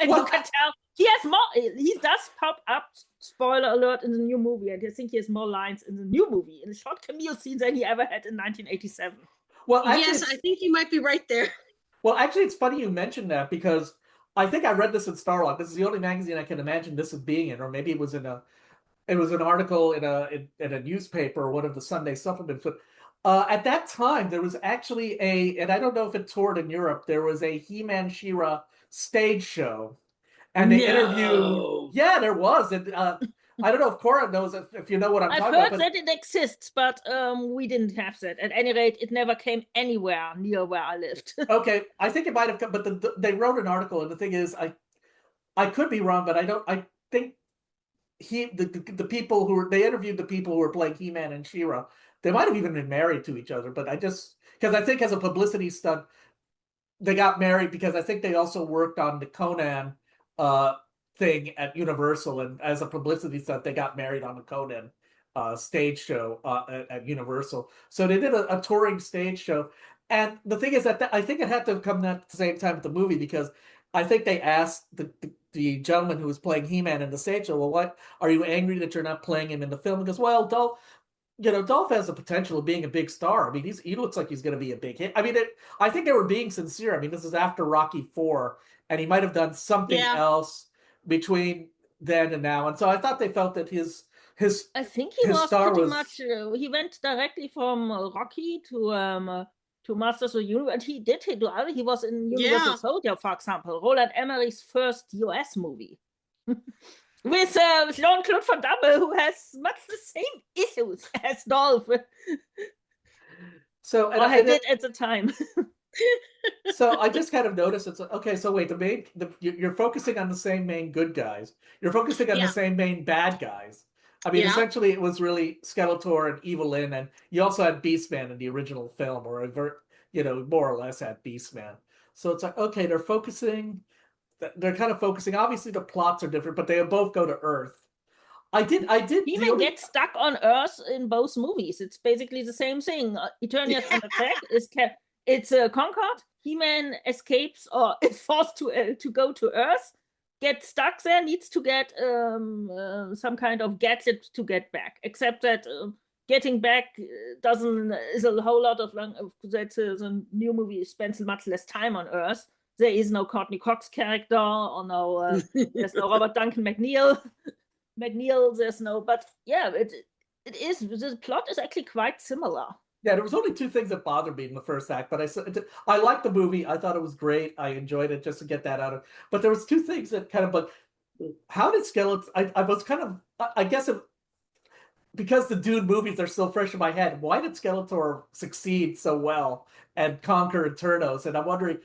And you can tell he has more. He does pop up. Spoiler alert! In the new movie, and I think he has more lines in the new movie in the short cameo scenes than he ever had in 1987. Well, actually, yes, I think you might be right there. Well, actually, it's funny you mentioned that because I think I read this in Starlog. This is the only magazine I can imagine this as being in, or maybe it was in a. It was an article in a newspaper or one of the Sunday supplements. But at that time, there was actually and I don't know if it toured in Europe, there was a He-Man She-Ra stage show. And they interviewed... Yeah, there was. And I don't know if Cora knows if you know what I'm I've talking heard about. that it exists, but we didn't have that. At any rate, it never came anywhere near where I lived. Okay, I think it might have come, but they wrote an article, and the thing is, I could be wrong, but I think the people they interviewed the people who were playing He-Man and She-Ra. They might have even been married to each other, but because I think as a publicity stunt, they got married because I think they also worked on the Conan thing at Universal, and as a publicity stunt, they got married on the Conan stage show at Universal. So they did a touring stage show, and the thing is that I think it had to have come at the same time with the movie, because I think they asked the gentleman who was playing He-Man in the stage show, well, what are you angry that you're not playing him in the film? He goes, well, Dolph has the potential of being a big star. I mean, he looks like he's going to be a big hit. I mean, I think they were being sincere. I mean, this is after Rocky IV, and he might have done something else between then and now. And so I thought they felt that his I think he his was star pretty was much. He went directly from Rocky to Masters of the Universe, and he did do other. He was in Universal Soldier, for example, Roland Emmerich's first US movie. With Jean-Claude Van Damme, who has much the same issues as Dolph. So I did at the time. So I just kind of noticed it's okay. So wait, you're focusing on the same main good guys. You're focusing on the same main bad guys. I mean, essentially, it was really Skeletor and Evil-Lyn, and you also had Beastman in the original film, or more or less had Beastman. So it's like, okay, they're kind of focusing. Obviously, the plots are different, but they both go to Earth. I did. He-Man gets stuck on Earth in both movies. It's basically the same thing. Eternia's on attack. It's conquered. He-Man escapes or is forced to go to Earth. Gets stuck there. Needs to get some kind of gadget to get back. Except that getting back is a whole lot of that the new movie spends much less time on Earth. There is no Courtney Cox character, or no there's no Robert Duncan McNeil. There's no, but yeah, it is. The plot is actually quite similar. Yeah, there was only two things that bothered me in the first act, but I liked the movie. I thought it was great. I enjoyed it, just to get that out of. But there was two things that kind of. But how did Skeletor? I was kind of. I guess because the Dune movies are so fresh in my head. Why did Skeletor succeed so well and conquer Eternos? And I'm wondering.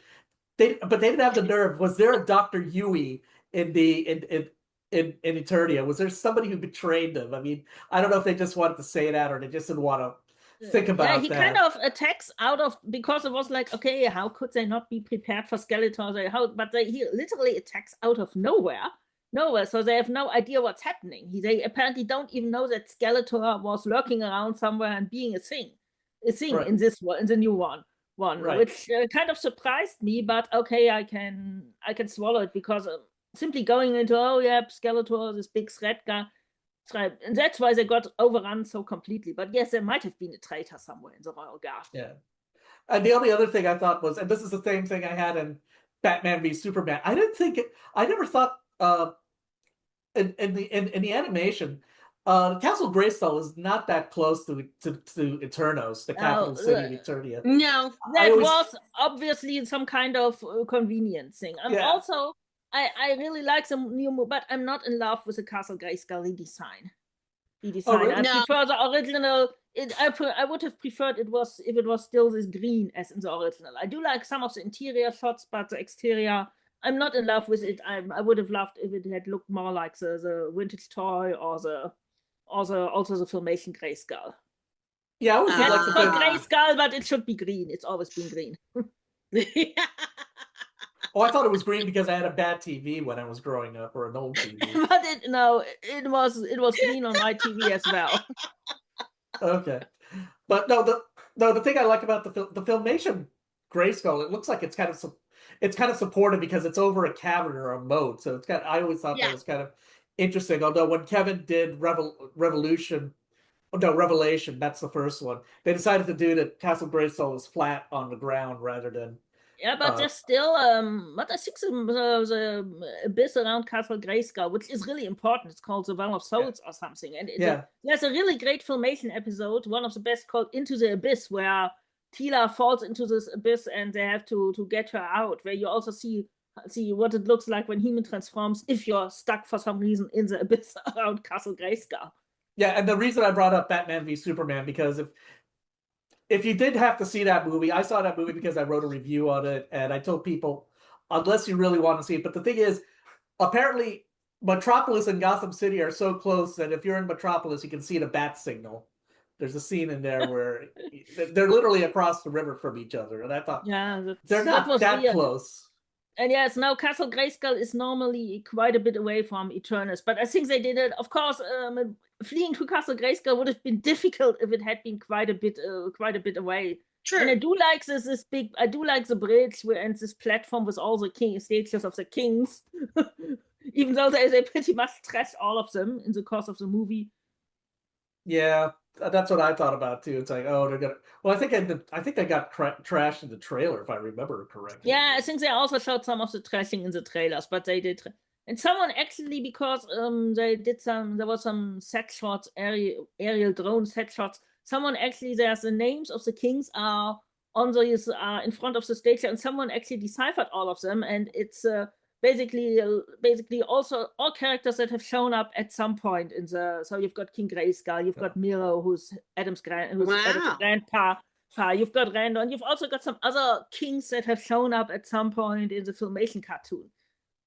But they didn't have the nerve. Was there a Dr. Yui in Eternia? Was there somebody who betrayed them? I mean, I don't know if they just wanted to say that, or they just didn't want to think about that. Yeah, he kind of attacks out of, because it was like, okay, how could they not be prepared for Skeletor? But he literally attacks out of nowhere, so they have no idea what's happening. They apparently don't even know that Skeletor was lurking around somewhere and being a thing right. in the new one, right. Which kind of surprised me. But okay, I can swallow it, because simply going into Skeletor, this big threat guy. And that's why they got overrun so completely. But yes, there might have been a traitor somewhere in the Royal Guard. Yeah. And the only other thing I thought was, and this is the same thing I had in Batman v Superman, I never thought in the animation, Castle Grayskull is not that close to Eternos, the capital city of Eternia. No. That was obviously some kind of convenient thing. Also, I really like the new movie, but I'm not in love with the Castle Grayskull redesign. Really? I prefer the original. I would have preferred if it was still this green as in the original. I do like some of the interior shots, but the exterior, I'm not in love with it. I would have loved if it had looked more like the vintage toy, or the Filmation Grayskull. Yeah, I always like the Grayskull, but it should be green. It's always been green. Oh, I thought it was green because I had a bad TV when I was growing up, or an old TV. But it was green on my TV as well. Okay, but no, the thing I like about the Filmation Grayskull, it looks like it's kind of supported because it's over a cavern or a moat. So I always thought that was kind of interesting. Although when Kevin did Revelation, that's the first one. They decided to do that Castle Grayskull was flat on the ground rather than. Yeah, but there's still, but I think the abyss around Castle Grayskull, which is really important. It's called the Well of Souls or something. And there's a really great Filmation episode, one of the best, called Into the Abyss, where Tila falls into this abyss and they have to get her out, where you also see see what it looks like when He-Man transforms if you're stuck for some reason in the abyss around Castle Grayskull. Yeah, and the reason I brought up Batman v Superman, because if you did have to see that movie, I saw that movie because I wrote a review on it, and I told people, unless you really want to see it. But the thing is, apparently, Metropolis and Gotham City are so close that if you're in Metropolis, you can see the bat signal. There's a scene in there where they're literally across the river from each other, and I thought, they're not that close. And yes, now Castle Grayskull is normally quite a bit away from Eternus, but I think they did it. Of course, fleeing to Castle Grayskull would have been difficult if it had been quite a bit away. True. And I do like this big. I do like the bridge and this platform with all the statues of the kings, even though they pretty much trash all of them in the course of the movie. Yeah, that's what I thought about too. It's like, oh, they're gonna. Well, I think they got trashed in the trailer, if I remember correctly. Yeah, I think they also showed some of the trashing in the trailers, but they did. And someone actually, because they did there was some set shots, aerial drone set shots. Someone actually, there's the names of the kings are on the in front of the stage, and someone actually deciphered all of them, and it's basically also all characters that have shown up at some point in the. So you've got King Grayskull, you've got Miro, who's Adam's grandpa. You've got Randor, and you've also got some other kings that have shown up at some point in the Filmation cartoon.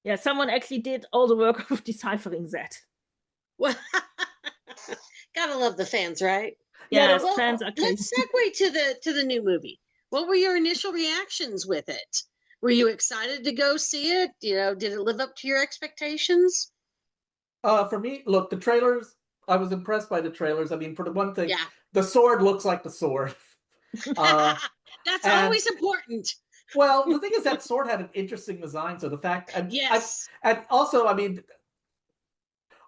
Yeah, someone actually did all the work of deciphering that. Well, gotta love the fans, right? Yeah, well, fans are crazy. Let's segue to the new movie. What were your initial reactions with it? Were you excited to go see it? You know, did it live up to your expectations? For me, look, the trailers, I was impressed by the trailers. I mean, for the one thing, the sword looks like the sword. That's always important. Well, the thing is that sword had an interesting design, so the fact... Yes. And also, I mean...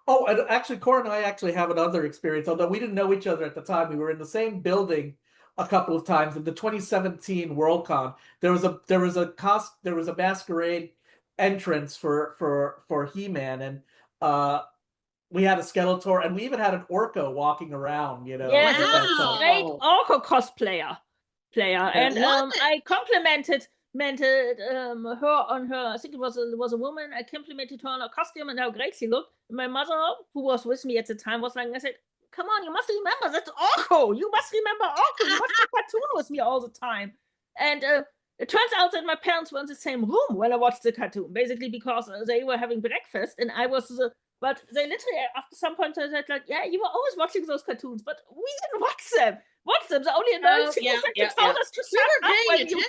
Oh, and actually, Cora and I actually have another experience, although we didn't know each other at the time. We were in the same building a couple of times. In the 2017 Worldcon, there was a masquerade entrance for He-Man, and we had a Skeletor, and we even had an Orko walking around. You know, yes, great Orko cosplayer. And I complimented her on her. I think it was a woman. I complimented her on her costume and how great she looked. My mother, who was with me at the time, was like, I said, "Come on, you must remember that's Orko. You must remember Orko. You watched the cartoon with me all the time." And it turns out that my parents were in the same room when I watched the cartoon, basically because they were having breakfast and I was. But they literally, after some point, said like, "Yeah, you were always watching those cartoons, but we didn't watch them. The only annoying thing was that you told us to shut up when you..."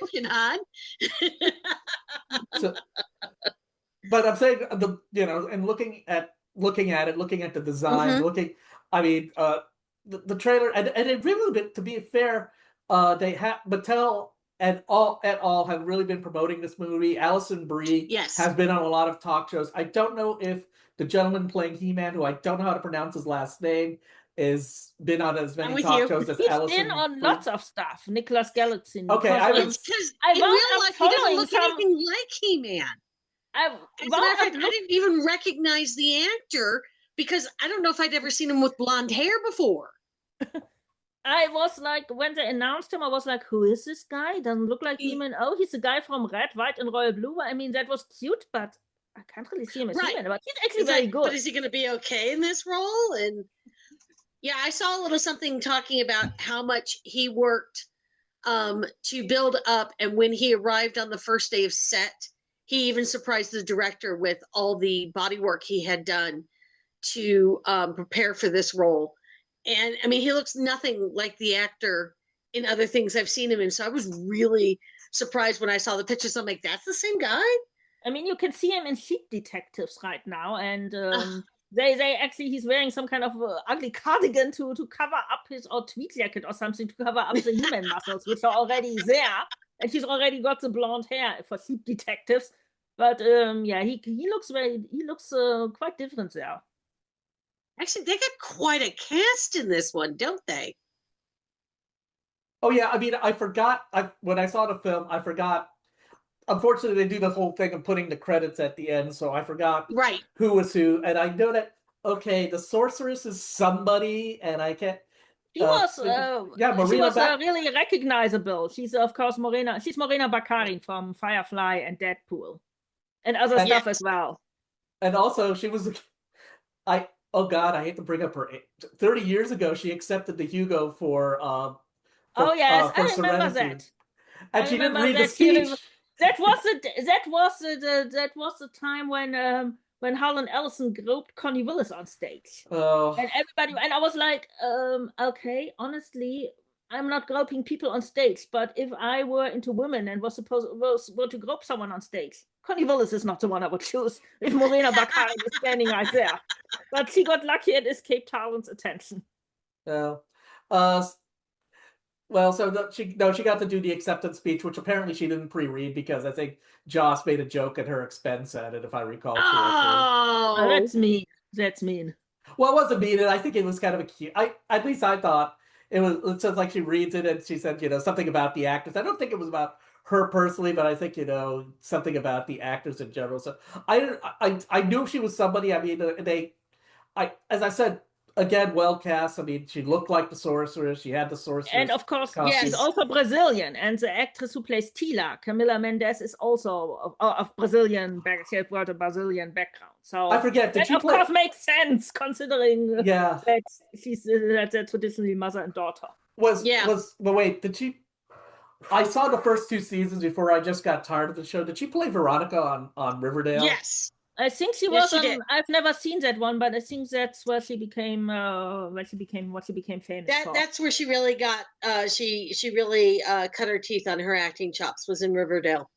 So, but I'm saying and looking at the design, I mean, the trailer, and it really, to be fair, they have Mattel and all have really been promoting this movie. Alison Brie has been on a lot of talk shows. I don't know if the gentleman playing He-Man, who I don't know how to pronounce his last name, is been on as many talk shows as Alison. He's been on lots of stuff. Nicholas Galitzine. Okay, it's because in real life he doesn't look anything like He-Man. As a matter of fact, I didn't even recognize the actor because I don't know if I'd ever seen him with blonde hair before. I was like, when they announced him, I was like, who is this guy? Doesn't look like He-Man. Oh, he's the guy from Red, White, and Royal Blue. I mean, that was cute, but I can't really see him as He-Man. But he's actually very good. But is he going to be okay in this role? And yeah, I saw a little something talking about how much he worked to build up. And when he arrived on the first day of set, he even surprised the director with all the body work he had done to prepare for this role. And I mean, he looks nothing like the actor in other things I've seen him in. So I was really surprised when I saw the pictures. I'm like, that's the same guy? I mean, you can see him in Sheep Detectives right now. And they actually, he's wearing some kind of ugly cardigan to cover up his, or tweed jacket or something, to cover up the He-Man muscles, which are already there. And he's already got the blonde hair for Sheep Detectives. But yeah, he looks quite different there. Actually, they got quite a cast in this one, don't they? Oh yeah, I mean, I forgot. When I saw the film, I forgot. Unfortunately, they do the whole thing of putting the credits at the end, so I forgot who was who. And I know that the sorceress is somebody, and I can't. She was really recognizable. She's of course Morena. She's Morena Baccarin from Firefly and Deadpool. and other stuff as well. And also, she was, oh God, I hate to bring up her. 30 years ago, she accepted the Hugo for oh yes, for I remember Serenity. that. And she didn't read the speech. That was the time when Harlan Ellison groped Connie Willis on stage. Oh. And everybody, and I was like, okay, honestly, I'm not groping people on stage, but if I were into women and was to grope someone on stage, Connie Willis is not the one I would choose if Morena Baccarin was standing right there. But she got lucky and escaped Harlan's attention. Well, so she got to do the acceptance speech, which apparently she didn't pre-read because I think Joss made a joke at her expense at it, if I recall correctly. Oh, that's mean. That's mean. Well, it wasn't mean, and I think it was kind of a cute. At least I thought it was. It says like she reads it and she said, something about the actors. I don't think it was about her personally, but I think something about the actors in general. So I knew she was somebody. I mean, as I said. Again, well cast. I mean, she looked like the sorceress. She had the sorceress. And of course, costume. she's also Brazilian. And the actress who plays Tila, Camila Mendes, is also of Brazilian background. So I forget. That of course makes sense considering that she's that traditionally mother and daughter. But wait, did she? I saw the first 2 seasons before I just got tired of the show. Did she play Veronica on Riverdale? Yes. I think she was on. I've never seen that one, but I think that's where she became what she became famous for. That's where she really got. She really cut her teeth on her acting chops. Was in Riverdale.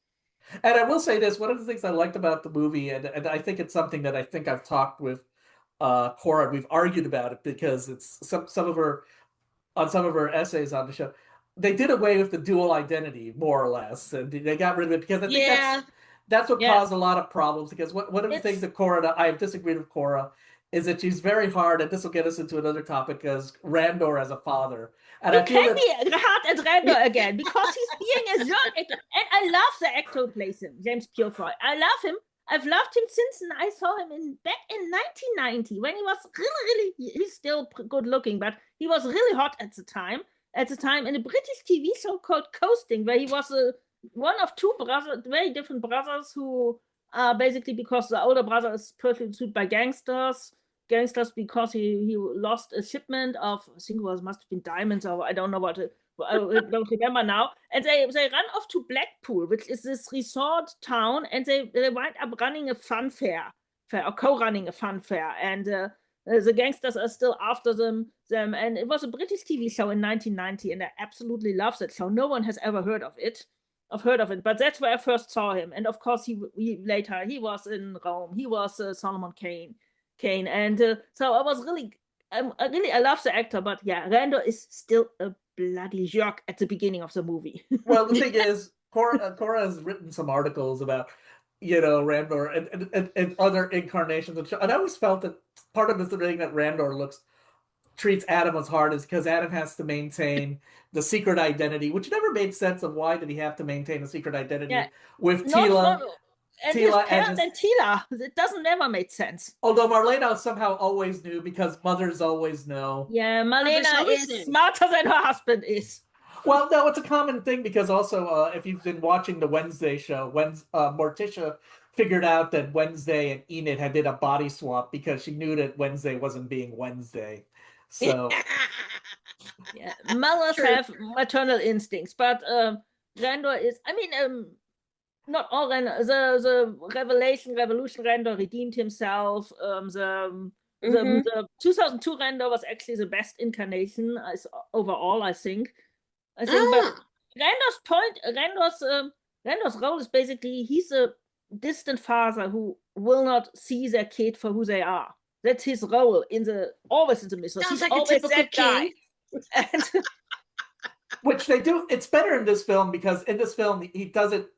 And I will say this: one of the things I liked about the movie, and I think it's something that I think I've talked with Cora. We've argued about it because it's some of her essays on the show. They did away with the dual identity more or less, and they got rid of it because I think that's what caused a lot of problems. Because one of the things that Cora, I have disagreed with Cora, is that she's very hard, and this will get us into another topic, as Randor as a father. And I feel be hard at Randor again because he's being a young actor, and I love the actor who plays him, James Purefoy. I love him. I've loved him since I saw him back in 1990 when he was really, he's still good looking, but he was really hot at the time in a British TV show called Coasting, where he was one of 2 brothers, very different brothers who basically, because the older brother is pursued by gangsters because he lost a shipment of, I think it must have been diamonds, or I don't know what, I don't remember now. And they run off to Blackpool, which is this resort town, and they wind up running a fun fair or co-running a fun fair. And the gangsters are still after them. And it was a British TV show in 1990, and I absolutely love that show. No one has ever heard of it. But that's where I first saw him. And of course, he was in Rome. He was Solomon Kane. And so I was I love the actor, but Randor is still a bloody jerk at the beginning of the movie. Well, the thing is, Cora has written some articles about, Randor and other incarnations of the show. And I always felt that part of the thing that Randor treats Adam as hard is because Adam has to maintain the secret identity, which never made sense of why did he have to maintain a secret identity with Tila. And his parents and Tila. It doesn't never make sense. Although Marlena somehow always knew because mothers always know. Yeah, Marlena is smarter than her husband is. Well, no, it's a common thing because also if you've been watching the Wednesday show, Morticia figured out that Wednesday and Enid had did a body swap because she knew that Wednesday wasn't being Wednesday. So mothers have maternal instincts, but Randor is, not all Randor. The Revolution Randor redeemed himself. The 2002 Randor was actually the best incarnation overall, I think. But Randor's role is basically he's a distant father who will not see their kid for who they are. That's his role always in the mythos. Sounds he's like always a typical that guy. Which they do. It's better in this film because in this film he does it.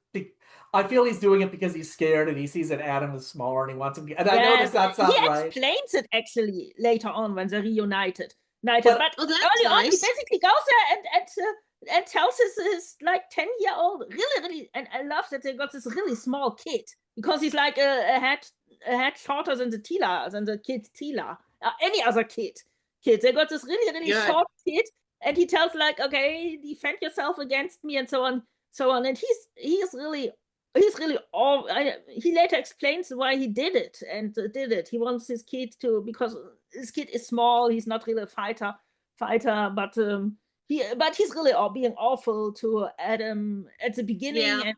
I feel he's doing it because he's scared and he sees that Adam is smaller and he wants him. And I notice that's not right. He explains it actually later on when they're reunited. But early on, he basically goes there and tells his like 10-year-old really, and I love that they got this really small kid because he's like a head shorter than the kid Tila, any other kid. They got this really short kid, and he tells like, okay, defend yourself against me, and so on. And he's really he's really all. He later explains why he did it and did it. He wants his kid to, because his kid is small. He's not really a fighter, but he's really being awful to Adam at the beginning, and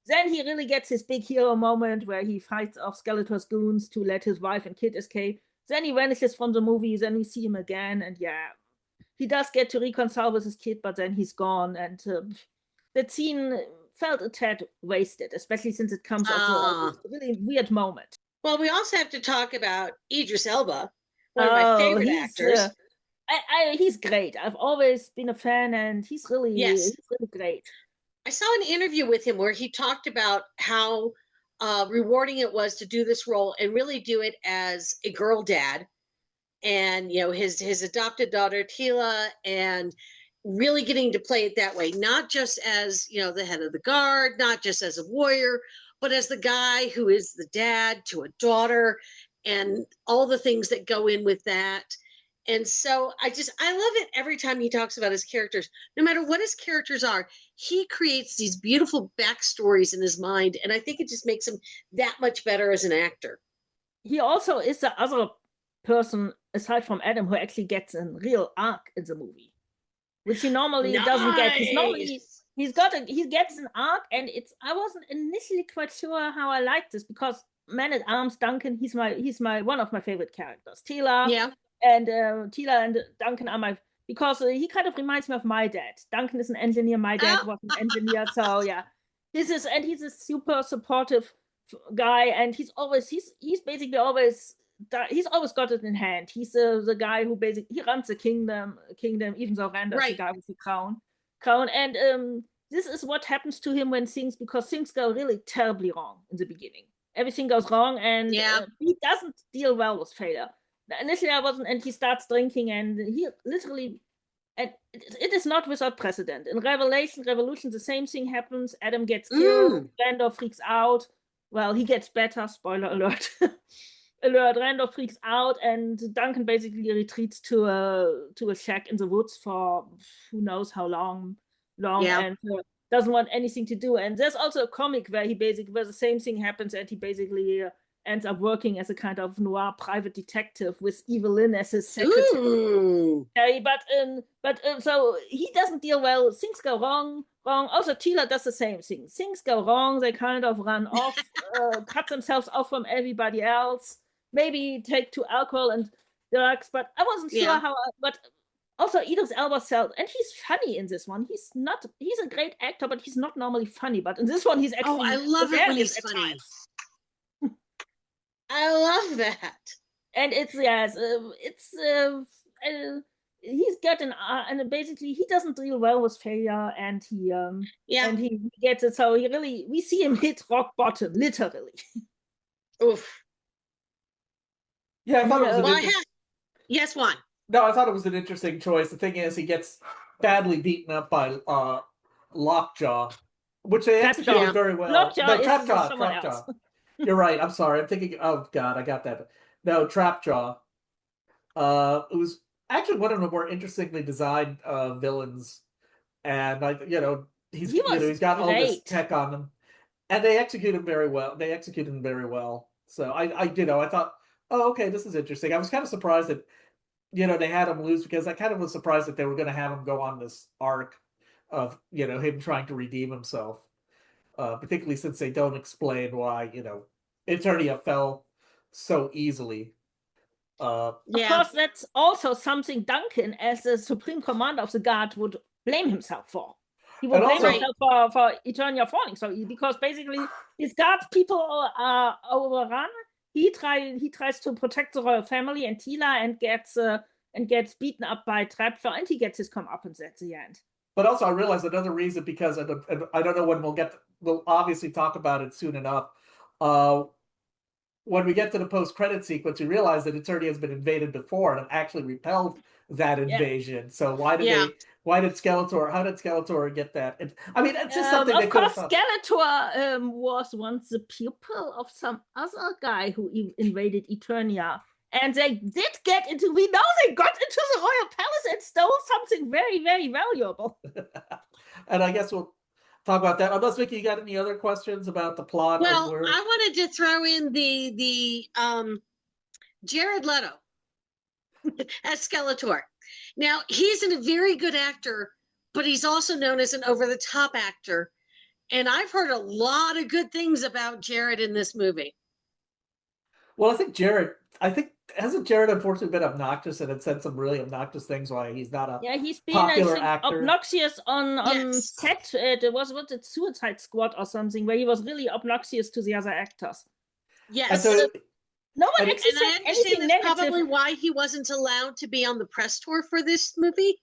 then he really gets his big hero moment where he fights off Skeletor's goons to let his wife and kid escape. Then he vanishes from the movies, and we see him again, and he does get to reconcile with his kid, but then he's gone, and that scene felt a tad wasted, especially since it comes at a really weird moment. Well, we also have to talk about Idris Elba, one of my favorite actors. He's great. I've always been a fan, and he's really great. I saw an interview with him where he talked about how rewarding it was to do this role and really do it as a girl dad, and his adopted daughter Tila, and really getting to play it that way, not just as the head of the guard, not just as a warrior, but as the guy who is the dad to a daughter, and all the things that go in with that. And so I love it every time he talks about his characters. No matter what his characters are, he creates these beautiful backstories in his mind, and I think it just makes him that much better as an actor. He also is the other person aside from Adam who actually gets a real arc in the movie, which he normally doesn't get. He gets an arc, and I wasn't initially quite sure how I liked this, because Man at Arms Duncan, he's my one of my favorite characters. Tila and Duncan are because he kind of reminds me of my dad. Duncan is an engineer, my dad was an engineer, so he's a super supportive guy, and he's basically always got it in hand. He's the guy who basically runs the kingdom, even though Randa's the guy with the crown, and this is what happens to him when things go really terribly wrong in the beginning. Everything goes wrong, and he doesn't deal well with failure. Initially, I wasn't, and he starts drinking, and he literally, and it is not without precedent. In Revolution, the same thing happens. Adam gets killed. Randor freaks out. Well, he gets better. Spoiler alert. Randor freaks out, and Duncan basically retreats to a shack in the woods for who knows how long, and doesn't want anything to do. And there's also a comic where the same thing happens, and he basically ends up working as a kind of noir private detective with Evil-Lyn as his secretary. But so he doesn't deal well. Things go wrong. Also, Tila does the same thing. Things go wrong. They kind of run off, cut themselves off from everybody else. Maybe take to alcohol and drugs. But I wasn't sure how. But also, Idris Elba sells, and he's funny in this one. He's a great actor, but he's not normally funny. But in this one, he's actually. I love it when he's funny. I love that. And he's got and basically he doesn't deal well with failure, and he gets it. So we see him hit rock bottom, literally. Oof. Yeah, I thought it was Yes, Juan. No, I thought it was an interesting choice. The thing is, he gets badly beaten up by Lockjaw, which they executed very well. Trapjaw. You're right. I'm sorry. I'm thinking. Oh God, I got that. No, Trapjaw. It was actually one of the more interestingly designed villains, and he's got all this tech on him, and they execute him very well. So I thought, oh, okay, this is interesting. I was kind of surprised that they had him lose, because I kind of was surprised that they were going to have him go on this arc of him trying to redeem himself. Particularly since they don't explain why, Eternia fell so easily. Of course, that's also something Duncan, as the Supreme Commander of the Guard, would blame himself for. He would blame himself for Eternia falling. So, because basically his Guard people are overrun, he tries to protect the royal family and Tila, and gets beaten up by Trapjaw, and he gets his comeuppance at the end. But also, I realized another reason, because I don't know when we'll obviously talk about it soon enough. When we get to the post-credit sequence, we realize that Eternia has been invaded before and actually repelled that invasion. Yeah. So how did Skeletor get that? It's just something they could have thought. Skeletor was once the pupil of some other guy who invaded Eternia. And we know they got into the royal palace and stole something very, very valuable. And I guess talk about that. Unless, Vicky, you got any other questions about the plot? Well, Or I wanted to throw in the Jared Leto as Skeletor. Now, he's a very good actor, but he's also known as an over-the-top actor. And I've heard a lot of good things about Jared in this movie. Well, I think hasn't Jared unfortunately been obnoxious and had said some really obnoxious things why he's not a he's been, I popular think, actor. obnoxious on Yes. set. It was Suicide Squad or something, where he was really obnoxious to the other actors. Yes. And so, No one And- actually And I said understand anything that's negative. probably why he wasn't allowed to be on the press tour for this movie.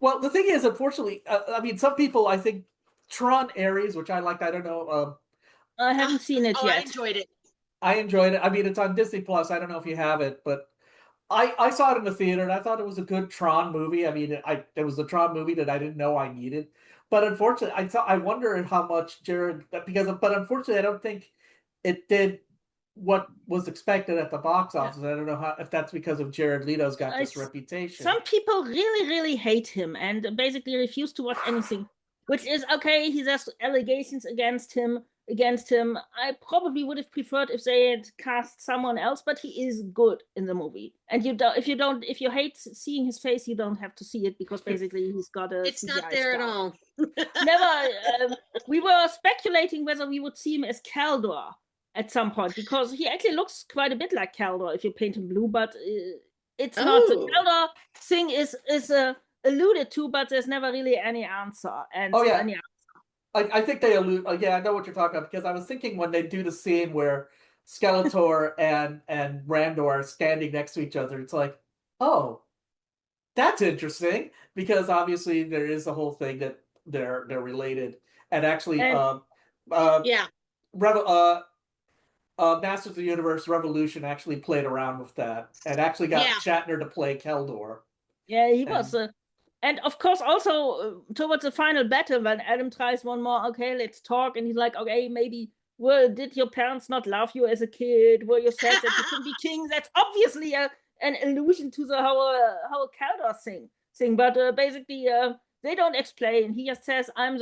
well, the thing is, unfortunately, I mean, some people, I think, Tron Ares, which I liked, I don't know, I haven't seen it I yet. enjoyed it. I enjoyed it. I mean, it's on Disney Plus. I don't know if you have it, but I saw it in the theater and I thought it was a good Tron movie. I mean, it was a Tron movie that I didn't know I needed. But unfortunately, I wonder how much but unfortunately, I don't think it did what was expected at the box office. I don't know if that's because of Jared Leto's got this reputation. Some people really, really hate him and basically refuse to watch anything, which is okay. He has allegations against him. I probably would have preferred if they had cast someone else, but he is good in the movie. And if you hate seeing his face, you don't have to see it because basically he's got a. It's CGI not there star. at all. Never. We were speculating whether we would see him as Kaldor at some point because he actually looks quite a bit like Kaldor if you paint him blue, but it's not. The Oh. Kaldor thing is alluded to, but there's never really any answer. And Oh, yeah. any I think they allude. Yeah, I know what you're talking about because I was thinking when they do the scene where Skeletor and Randor are standing next to each other, it's like, oh, that's interesting because obviously there is a whole thing that they're related and actually, Yeah. Masters of the Universe Revolution actually played around with that and actually got Shatner to play Keldor. Yeah, he was. And of course, also towards the final battle, when Adam tries one more, okay, let's talk, and he's like, okay, maybe, did your parents not love you as a kid? Were you sad that you couldn't be king? That's obviously an allusion to the whole Kaldor thing. But basically, they don't explain. He just says, I'm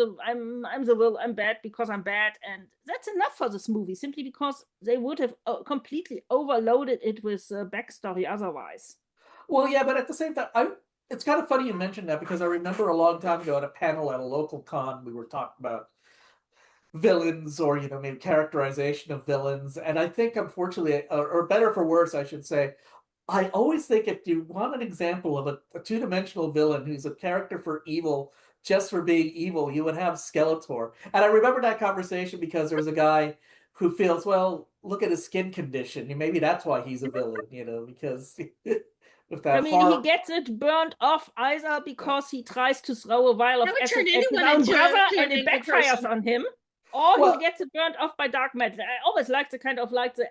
bad because I'm bad, and that's enough for this movie. Simply because they would have completely overloaded it with backstory otherwise. Well, yeah, but at the same time, it's kind of funny you mentioned that because I remember a long time ago at a panel at a local con, we were talking about villains or, maybe characterization of villains. And I think, unfortunately, or better for worse, I should say, I always think if you want an example of a two-dimensional villain who's a character for evil, just for being evil, you would have Skeletor. And I remember that conversation because there was a guy who feels, well, look at his skin condition. Maybe that's why he's a villain, because... he gets it burned off either because he tries to throw a vial of acid at his own brother and it backfires on him, or he gets it burned off by dark matter. I always like the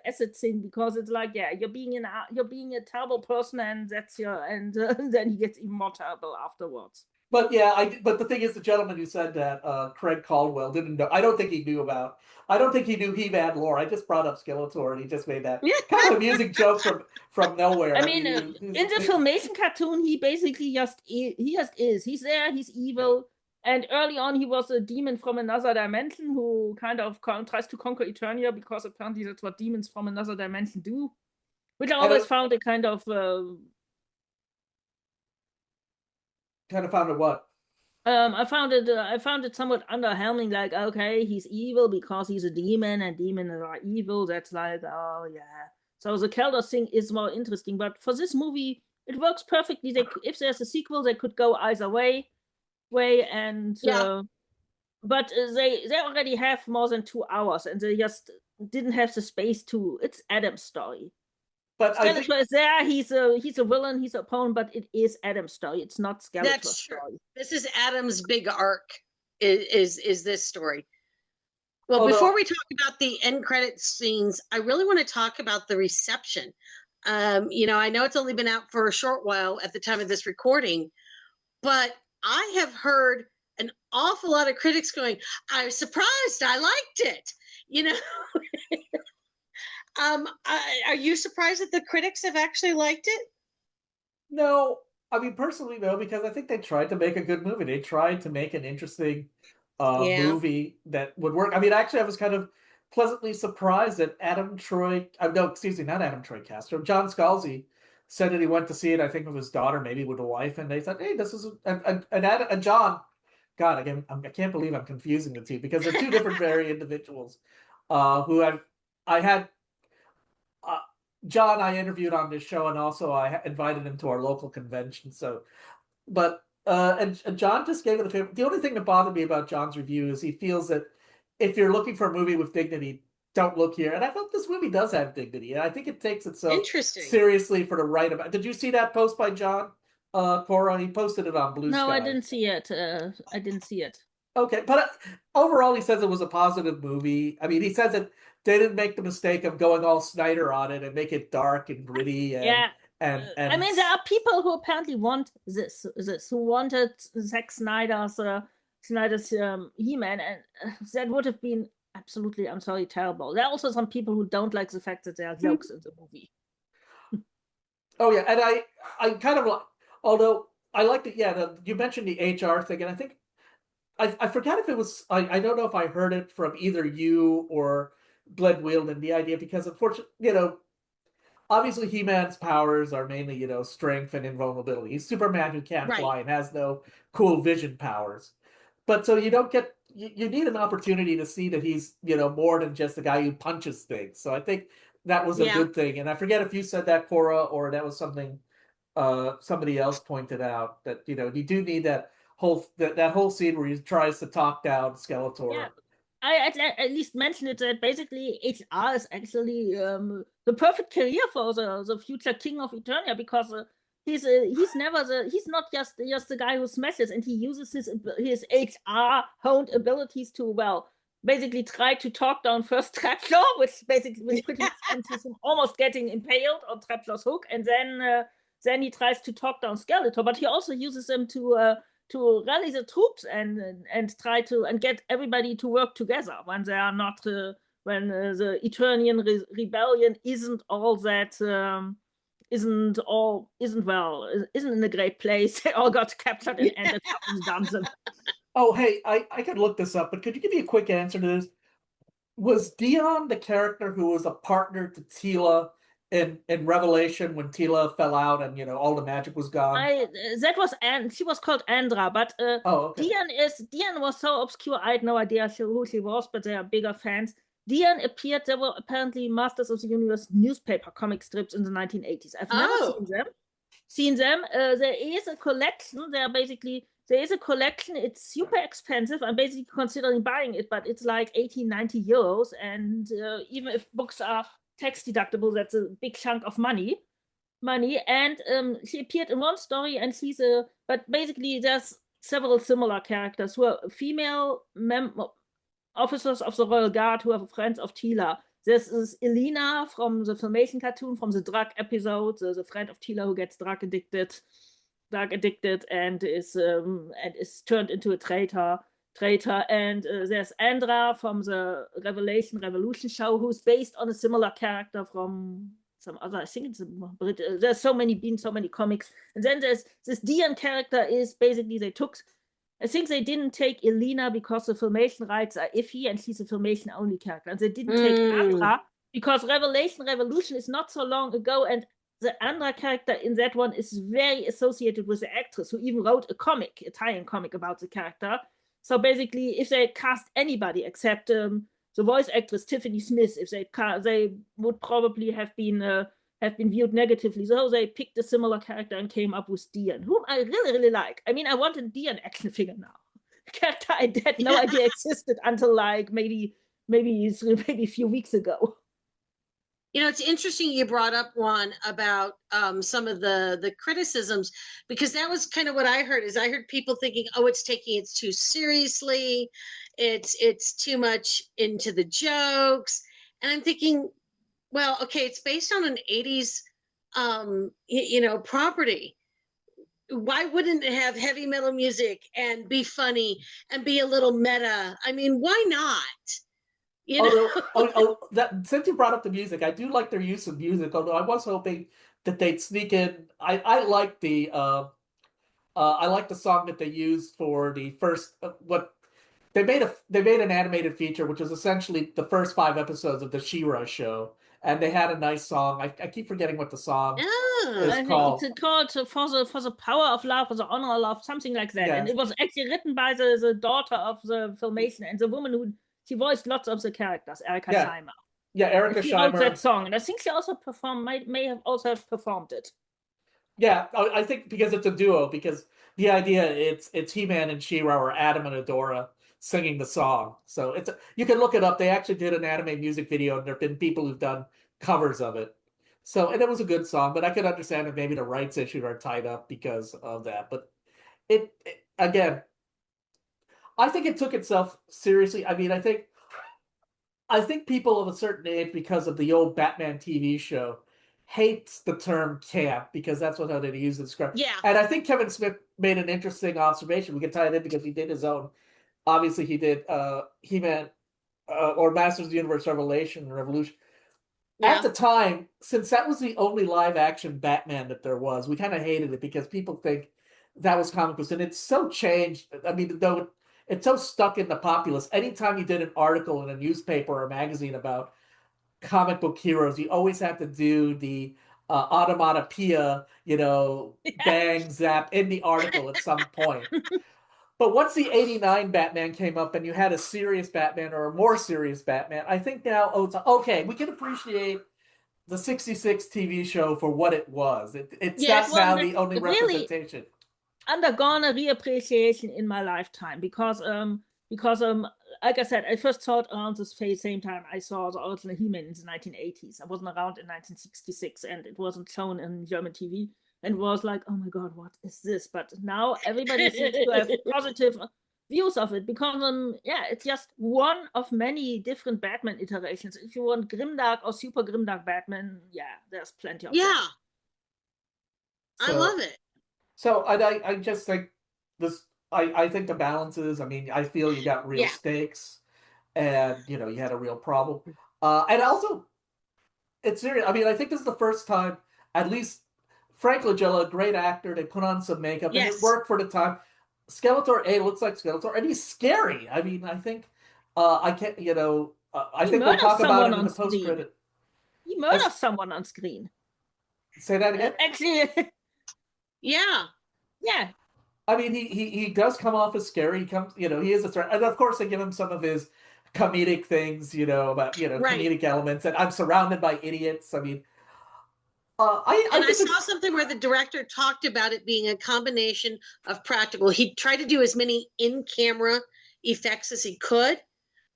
acid thing because it's like, yeah, you're being a terrible person, and that's then he gets even more terrible afterwards. But yeah, but the thing is, the gentleman who said that, Craig Caldwell, didn't know. I don't think he knew He-Man lore. I just brought up Skeletor, and he just made that kind of amusing joke from nowhere. I mean, in the Filmation cartoon, he basically he's there, he's evil, and early on he was a demon from another dimension who kind of tries to conquer Eternia because apparently that's what demons from another dimension do, which I always found a kind of. Kind of found it what? I found it somewhat underwhelming. Like, okay, he's evil because he's a demon, and demons are evil. That's like, oh yeah. So the Kaldor thing is more interesting, but for this movie, it works perfectly. If there's a sequel, they could go either way, and but they already have more than 2 hours, and they just didn't have the space to. It's Adam's story. But Skeletor is there. He's a villain. He's an opponent, but it is Adam's story. It's not Skeletor's story. This is Adam's big arc. Is this story? Well, before we talk about the end credit scenes, I really want to talk about the reception. I know it's only been out for a short while at the time of this recording, but I have heard an awful lot of critics going, "I was surprised. I liked it." Are you surprised that the critics have actually liked it? No, I mean, personally, no, because I think they tried to make a good movie. They tried to make an interesting Yeah. movie that would work. I mean, actually, I was kind of pleasantly surprised that not Adam Troy Castro, John Scalzi said that he went to see it, I think, with his daughter, maybe with a wife, and they thought, hey, this is and John. God, again, I can't believe I'm confusing the two because they're two different very individuals. Who I had uh, John I interviewed on this show, and also I invited him to our local convention. So, but and John just gave it a favor. The only thing that bothered me about John's review is he feels that if you're looking for a movie with dignity, don't look here. And I thought this movie does have dignity, and I think it takes itself seriously for the right amount. Did you see that post by John? Cora, he posted it on Blue Sky. No, I didn't see it. I didn't see it. Okay, but overall, he says it was a positive movie. I mean, he says that they didn't make the mistake of going all Snyder on it and make it dark and gritty. And, yeah. And I mean, there are people who apparently want this who wanted Zack Snyder's He-Man, and that would have been absolutely, I'm sorry, terrible. There are also some people who don't like the fact that there are jokes in the movie. Oh yeah, and I kind of like, although I liked it. Yeah, you mentioned the HR thing, and I think I forgot if it was I don't know if I heard it from either you or Glenn Wheeldon, the idea, because unfortunately, obviously He-Man's powers are mainly, strength and invulnerability. He's Superman who can't fly and has no cool vision powers. But so you don't get you need an opportunity to see that he's, more than just a guy who punches things. So I think that was a good thing. And I forget if you said that, Cora, or that was something somebody else pointed out, that you do need that whole scene where he tries to talk down Skeletor. Yeah. I at least mentioned it that basically HR is actually the perfect career for the future king of Eternia, because he's not just the guy who smashes, and he uses his HR honed abilities to basically try to talk down first Trapjaw, which pretty much ends with him almost getting impaled on Trapjaw's hook, and then he tries to talk down Skeletor, but he also uses them to rally the troops and try to get everybody to work together when they are not when the Eternian rebellion isn't in a great place. They all got captured and ended up in dungeon. Oh, hey, I could look this up, but could you give me a quick answer to this? Was Dion the character who was a partner to Teela in Revelation when Teela fell out and all the magic was gone? She was called Andra, but okay. Dion was so obscure I had no idea who she was, but they are bigger fans. Dion appeared. There were apparently Masters of the Universe newspaper comic strips in the 1980s. I've never seen them. There is a collection. There is a collection. It's super expensive. I'm basically considering buying it, but it's like 80-90 euros, and even if books are tax deductible, that's a big chunk of money. And she appeared in one story, and but basically there's several similar characters who are female officers of the Royal Guard who are friends of Teela. This is Elena from the Filmation cartoon, from the drug episode, the friend of Teela who gets drug addicted and is turned into a traitor. And there's Andra from the Revolution show, who's based on a similar character from some other, I think it's there's so many comics. And then there's this Dion character is basically I think they didn't take Elena because the Filmation rights are iffy and she's a Filmation only character. And they didn't take Andra because Revolution is not so long ago, and the Andra character in that one is very associated with the actress who even wrote a tie-in comic about the character. So basically, if they cast anybody except the voice actress Tiffany Smith, if they would probably have been viewed negatively. So they picked a similar character and came up with Dion, whom I really, really like. I mean, I want a Dion action figure now. A character I had no idea existed until like maybe a few weeks ago. It's interesting you brought up, Juan, about some of the criticisms, because that was kind of what I heard. I heard people thinking, oh, it's taking it too seriously. It's too much into the jokes. And I'm thinking, well, okay, it's based on an 80s, property. Why wouldn't it have heavy metal music and be funny and be a little meta? I mean, why not? Since you brought up the music, I do like their use of music. Although I was hoping that they'd sneak in. I like the song that they used for the first they made an animated feature, which was essentially the first 5 episodes of the She-Ra show, and they had a nice song. I keep forgetting what the song is I think called. it's called for the power of love, for the honor of love, something like that. Yeah. And it was actually written by the daughter of the filmation and the woman who she voiced lots of the characters, Erica Yeah. Scheimer. Yeah, Erica And she wrote Scheimer. that song, and I think she also may have also performed it. Yeah, I think because it's a duo. Because the idea it's He-Man and She-Ra, or Adam and Adora singing the song. So you can look it up. They actually did an anime music video, and there've been people who've done covers of it. So, and it was a good song, but I could understand if maybe the rights issues are tied up because of that. But it again, I think it took itself seriously. I mean, I think people of a certain age, because of the old Batman TV show, hates the term camp because that's how they use the script. Yeah. And I think Kevin Smith made an interesting observation. We can tie it in because he did his own. Obviously, he did He-Man or Masters of the Universe Revolution. Yeah. At the time, since that was the only live action Batman that there was, we kind of hated it because people think that was comic books, and it's so changed. I mean, though it's so stuck in the populace. Anytime you did an article in a newspaper or a magazine about comic book heroes, you always have to do the automatopoeia, bang, zap in the article at some point. But once the 89 Batman came up and you had a serious Batman or a more serious Batman, I think now, okay, we can appreciate the 66 TV show for what it was. It's not now the only representation. Undergone a reappreciation in my lifetime because like I said, I first saw it around the same time I saw the original He-Man in the 1980s. I wasn't around in 1966, and it wasn't shown in German TV, and was like, oh my god, what is this? But now everybody seems to have positive views of it because it's just one of many different Batman iterations. If you want grimdark or super grimdark Batman, there's plenty of that. I love it. So I just think this. I think the balance is. I mean, I feel you got real stakes, and you had a real problem. And also, it's serious. I mean, I think this is the first time, at least, Frank Langella, a great actor. They put on some makeup, and it worked for the time. Skeletor looks like Skeletor, and he's scary. I mean, I think I can't. I think we'll talk about it in the post credit. He murders someone on screen. Say that again. Actually. Yeah. I mean, he does come off as scary. He comes, he is a threat, and of course they give him some of his comedic things, about comedic elements. And I'm surrounded by idiots. I mean, I saw something where the director talked about it being a combination of practical. He tried to do as many in-camera effects as he could,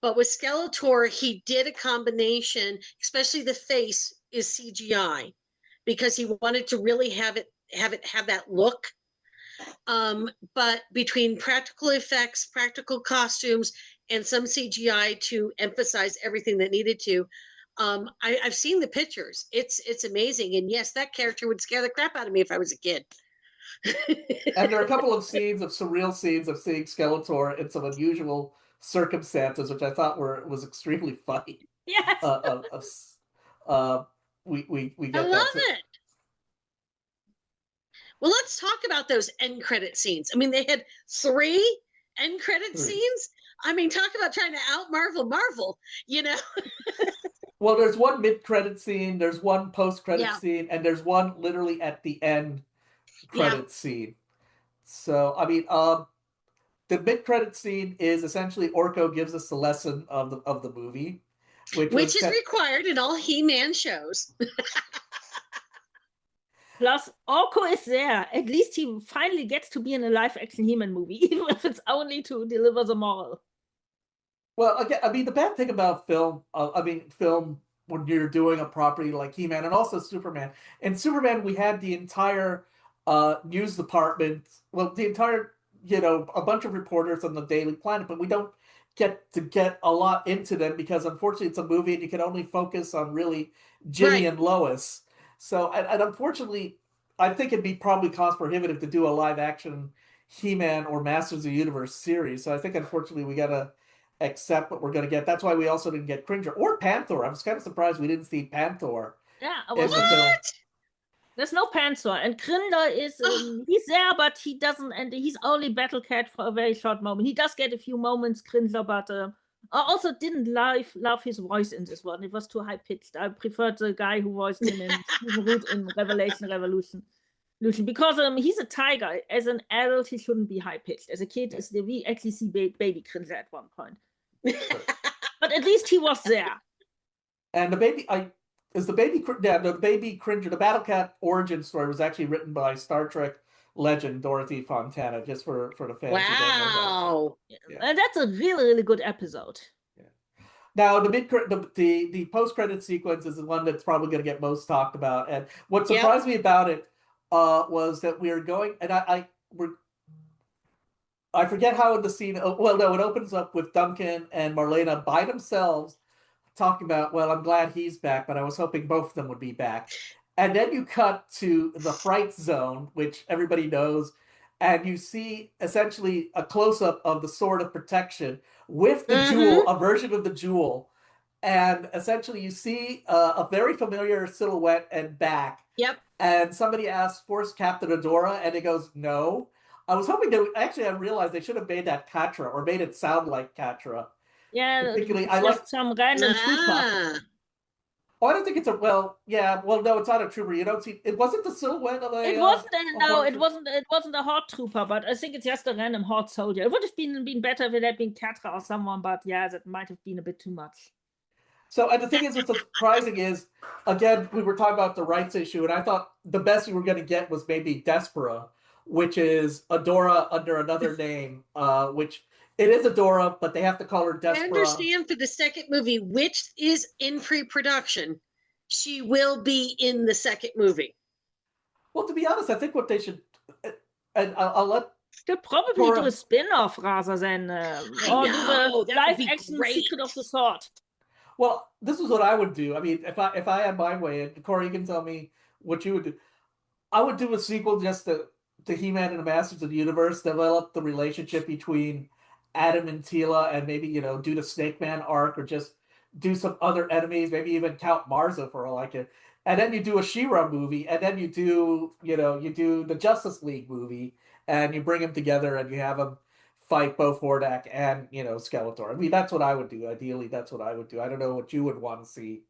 but with Skeletor, he did a combination. Especially the face is CGI because he wanted to really have that look. But between practical effects, practical costumes, and some CGI to emphasize everything that needed to, I've seen the pictures. It's amazing. And yes, that character would scare the crap out of me if I was a kid. And there are a couple of surreal scenes of seeing Skeletor in some unusual circumstances, which I thought was extremely funny. Yes. We get I love it. Well, let's talk about those end credit scenes. I mean, they had 3 end credit scenes. I mean, talk about trying to out Marvel, Well, there's one mid-credit scene, there's one post-credit scene, and there's one literally at the end credit scene. So, I mean, the mid-credit scene is essentially Orko gives us the lesson of the movie, which is required in all He-Man shows. Plus, Orko is there. At least he finally gets to be in a live-action He-Man movie, even if it's only to deliver the moral. Well, again, I mean, the bad thing about film when you're doing a property like He-Man and also Superman. In Superman, we had the entire news department, the entire, a bunch of reporters on the Daily Planet, but we don't get a lot into them because, unfortunately, it's a movie and you can only focus on really Jimmy and Lois. So, and unfortunately, I think it'd be probably cost prohibitive to do a live action He-Man or Masters of the Universe series. So I think, unfortunately, we got to accept what we're going to get. That's why we also didn't get Cringer or Panther. I was kind of surprised we didn't see Panther. Yeah, I in was the film. There's no Panzer, and Grinder is he's there, but he doesn't, and he's only Battle Cat for a very short moment. He does get a few moments, Grinder, but I also didn't love his voice in this one. It was too high pitched. I preferred the guy who voiced him in Stephen Root in Revolution, because he's a tiger. As an adult, he shouldn't be high pitched. As a kid, we actually see baby Grinder at one point, but at least he was there. And the baby Cringer, the Battle Cat origin story was actually written by Star Trek legend Dorothy Fontana, just for the fans. Wow. Yeah. And that's a really, really good episode. Yeah. Now the post-credit sequence is the one that's probably going to get most talked about. And what surprised me about it was that we are going, and I forget how the scene. Well, no, it opens up with Duncan and Marlena by themselves, talking about, well, I'm glad he's back, but I was hoping both of them would be back. And then you cut to the fright zone, which everybody knows, and you see essentially a close-up of the Sword of Protection with the jewel, a version of the jewel. And essentially you see a very familiar silhouette and back. Yep. And somebody asks, "Force Captain Adora?" And it goes, "No." I was hoping I realized they should have made that Catra, or made it sound like Catra. Yeah, particularly, I like some random trooper. Oh, I don't think it's no, it's not a trooper. You don't see it. Wasn't the silhouette of a. It wasn't. It wasn't a horde trooper, but I think it's just a random horde soldier. It would have been better if it had been Catra or someone, but yeah, that might have been a bit too much. So, and the thing is, what's surprising is, again, we were talking about the rights issue, and I thought the best we were going to get was maybe Despera, which is Adora under another name, which. It is Adora, but they have to call her Despera. I understand for the second movie, which is in pre-production, she will be in the second movie. Well, to be honest, I think what they should, and I'll let. They'll probably do a spin-off rather than or do the live-action Secret of the Sword. Well, this is what I would do. I mean, if I had my way, and Cora, you can tell me what you would do. I would do a sequel just to He-Man and the Masters of the Universe, develop the relationship between Adam and Teela, and maybe, do the Snake Man arc, or just do some other enemies, maybe even Count Marza for all I can. And then you do a She-Ra movie, and then you do the Justice League movie, and you bring them together and you have them fight both Hordak and, Skeletor. I mean, that's what I would do. Ideally, that's what I would do. I don't know what you would want to see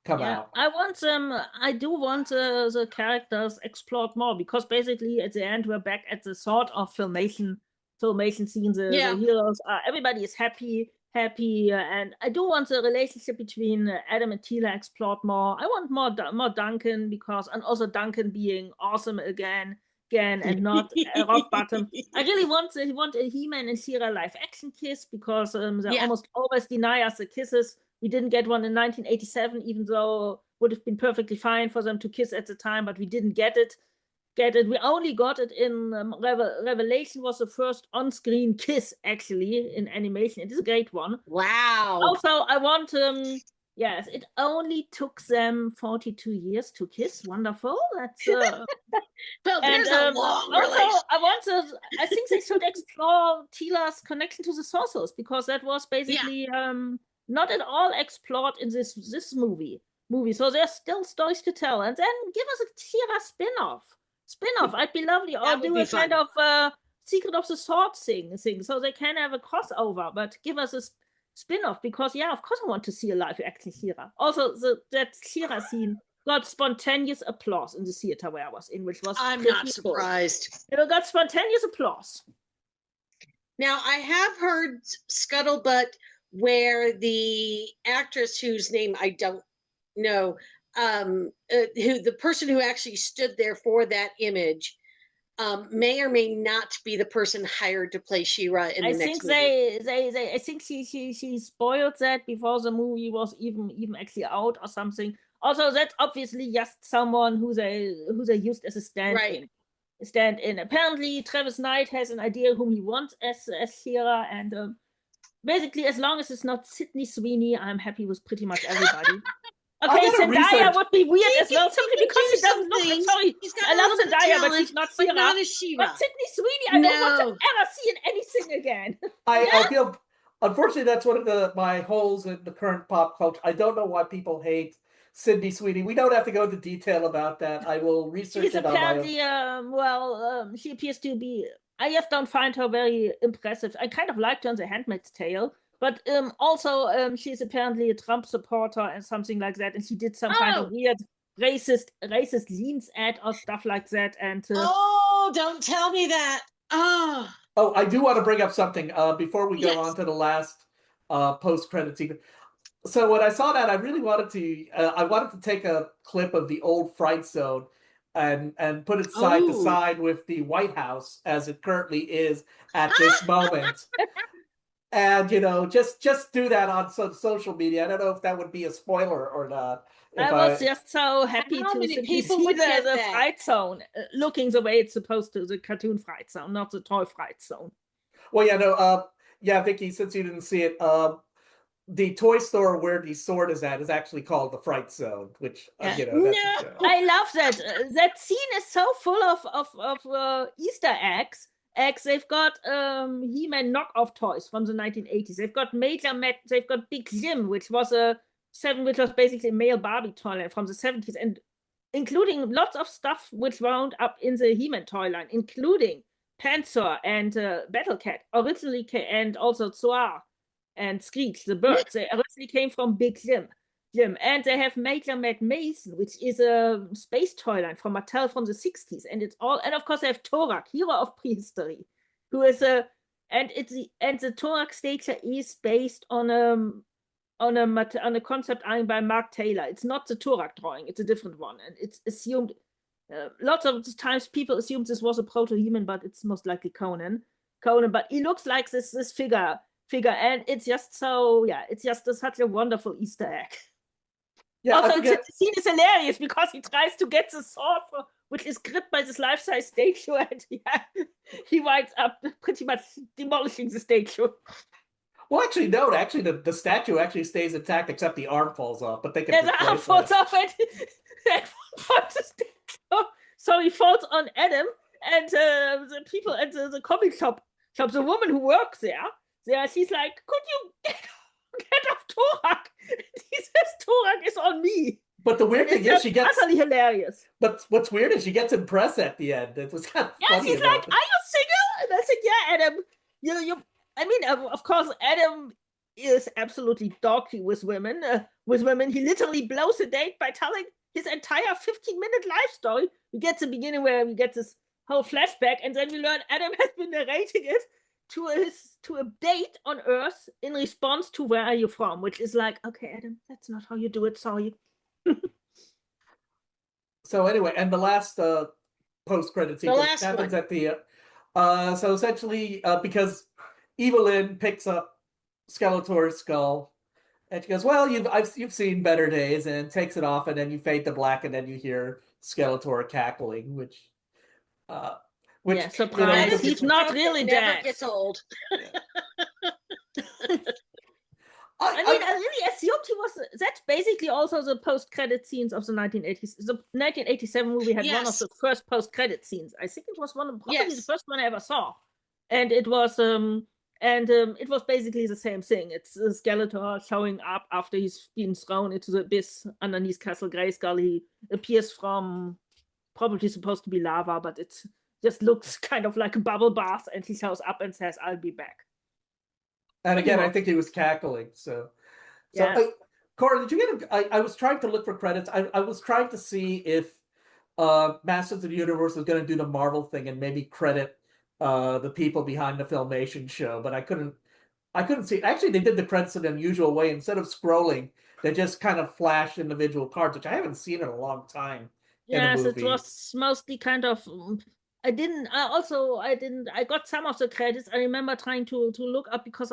come out. I do want the characters explored more, because basically at the end we're back at the sort of filmation scene. The heroes are, everybody is happy, and I do want the relationship between Adam and Teela explored more. I want more Duncan, and also Duncan being awesome again, and not rock bottom. I really want a He-Man and She-Ra live action kiss, because they almost always deny us the kisses. We didn't get one in 1987, even though it would have been perfectly fine for them to kiss at the time, but we didn't get it. We only got it in Revelation. Was the first on-screen kiss actually in animation. It is a great one. Wow. Also, I want yes, it only took them 42 years to kiss. Wonderful. That's well, there's a long also, I think they should explore Teela's connection to the Sorcerers, because that was basically not at all explored in this movie. So there's still stories to tell, and then give us a She-Ra spin-off. I'd be lovely. Or do a kind of Secret of the Sword thing, so they can have a crossover, but give us a spin-off, because of course I want to see a live action She-Ra. Also, that She-Ra scene got spontaneous applause in the theater where I was in, which was I'm not surprised. It got spontaneous applause. Now, I have heard scuttlebutt where the actress whose name I don't know, who the person who actually stood there for that image may or may not be the person hired to play She-Ra in the next movie. I think she spoiled that before the movie was even actually out or something. Also, that's obviously just someone who they used as a stand-in. Apparently, Travis Knight has an idea whom he wants as She-Ra, and basically, as long as it's not Sydney Sweeney, I'm happy with pretty much everybody. Okay, Zendaya would be weird as well, simply because she doesn't look. I'm sorry, I love Zendaya, but she's not She-Ra. But Sydney Sweeney, I don't want to ever see in anything again. I unfortunately, that's one of my holes in the current pop culture. I don't know why people hate Sydney Sweeney. We don't have to go into detail about that. I will research She's it on my own. apparently, she appears to be. I just don't find her very impressive. I kind of liked her in The Handmaid's Tale, but also she's apparently a Trump supporter and something like that, and she did some kind of weird racist leans ad or stuff like that. And oh, don't tell me that. Oh, I do want to bring up something before we go on to the last post-credit sequence. So when I saw that, I really wanted to take a clip of the old Fright Zone and put it side to side with the White House as it currently is at this moment. And just do that on some social media. I don't know if that would be a spoiler or not. I was just so happy to see the Fright Zone looking the way it's supposed to, the cartoon Fright Zone, not the toy Fright Zone. Well, Vicky, since you didn't see it, the toy store where the sword is at is actually called the Fright Zone, which that's I love that. That scene is so full of Easter eggs. They've got He-Man knockoff toys from the 1980s. They've got Major Matt. They've got Big Jim, which was basically a male Barbie toy line from the 70s, and including lots of stuff which wound up in the He-Man toy line, including Panther and Battle Cat originally, and also Zoar and Screech the birds. They originally came from Big Jim. And they have Major Matt Mason, which is a space toy line from Mattel from the 60s, and of course they have Torak, hero of prehistory, who is the Torak stature is based on a concept drawing by Mark Taylor. It's not the Torak drawing; it's a different one, and it's assumed. Lots of times people assume this was a proto-human, but it's most likely Conan. But he looks like this figure, and it's just such a wonderful Easter egg. Yeah, also, the scene is hilarious because he tries to get the sword, which is gripped by this life-size statue, and he winds up pretty much demolishing the statue. Well, actually, no. Actually, the statue actually stays intact, except the arm falls off. But they can. The arm falls off, and the statue. So he falls on Adam, and the people at the comic shop, the woman who works there, she's like, "Could you get off Torak?" He says, "Torak is on me." But the weird thing is, she gets utterly hilarious. But what's weird is she gets impressed at the end. It was kind of funny. She's like, "Are you single?" And I said, "Yeah, Adam. You. I mean, of course, Adam is absolutely doggy with women. He literally blows a date by telling his entire 15-minute life story. We get to the beginning where we get this whole flashback, and then we learn Adam has been narrating it to a date on Earth in response to "Where are you from?" Which is like, okay, Adam, that's not how you do it. Sorry. So anyway, and the last post-credit sequence happens at the. So essentially, because Evil-Lyn picks up Skeletor's skull, and she goes, "Well, you've seen better days," and takes it off, and then you fade to black, and then you hear Skeletor cackling, which surprise! He's not really dead. Never gets old. I really assumed he was. That's basically also the post-credit scenes of the 1980s. The 1987 movie had one of the first post-credit scenes. I think it was probably the first one I ever saw, and it was it was basically the same thing. It's Skeletor showing up after he's been thrown into the abyss underneath Castle Grayskull. He appears from probably supposed to be lava, but it just looks kind of like a bubble bath, and he shows up and says, "I'll be back." And again, I think he was cackling. Cora, did you get? I was trying to look for credits. I was trying to see if Masters of the Universe was going to do the Marvel thing and maybe credit the people behind the Filmation show, but I couldn't see. Actually, they did the credits in an unusual way. Instead of scrolling, they just kind of flashed individual cards, which I haven't seen in a long time. Yes, it was mostly kind of. I got some of the credits. I remember trying to look up because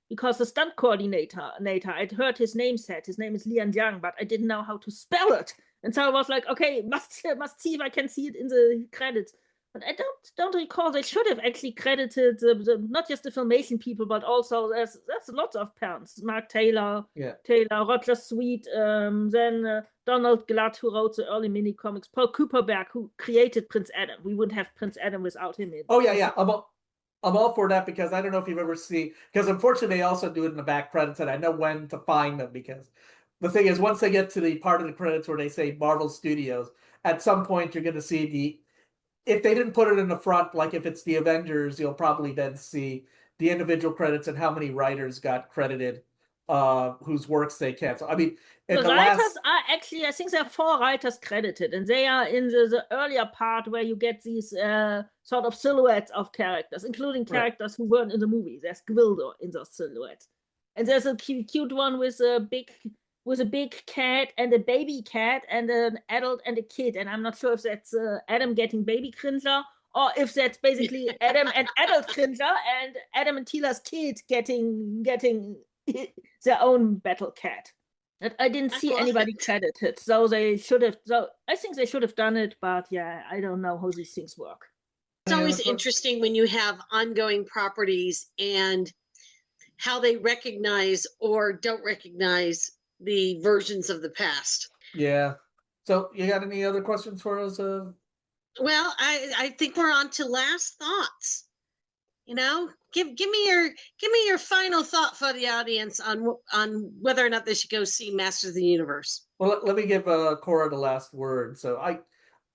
because the stunt coordinator, I'd heard his name said. His name is Lian Yang, but I didn't know how to spell it. And so I was like, okay, must see if I can see it in the credits. But I don't recall. They should have actually credited the not just the Filmation people, but also there's lots of parents. Mark Taylor, Roger Sweet, then Donald Glatt, who wrote the early mini comics, Paul Cooperberg, who created Prince Adam. We wouldn't have Prince Adam without him. I'm all for that because I don't know if you've ever seen, because unfortunately they also do it in the back credits, and I know when to find them because the thing is, once they get to the part of the credits where they say Marvel Studios, at some point you're going to see if they didn't put it in the front, like if it's the Avengers, you'll probably then see the individual credits and how many writers got credited, whose works they canceled. I mean, The writers are actually, I think there are 4 writers credited, and they are in the earlier part where you get these sort of silhouettes of characters, including characters who weren't in the movie. There's Gwildo in those silhouettes. And there's a cute one with a big cat and a baby cat and an adult and a kid. And I'm not sure if that's Adam getting baby Cringer or if that's basically Adam and adult Cringer and Adam and Tila's kid getting their own battle cat. I didn't see anybody credited, so they should have. So I think they should have done it, but yeah, I don't know how these things work. It's always interesting when you have ongoing properties and how they recognize or don't recognize the versions of the past. Yeah. So you got any other questions for us? Well, I think we're on to last thoughts. You know, give me your final thought for the audience on whether or not they should go see Masters of the Universe. Well, let me give Cora the last word. So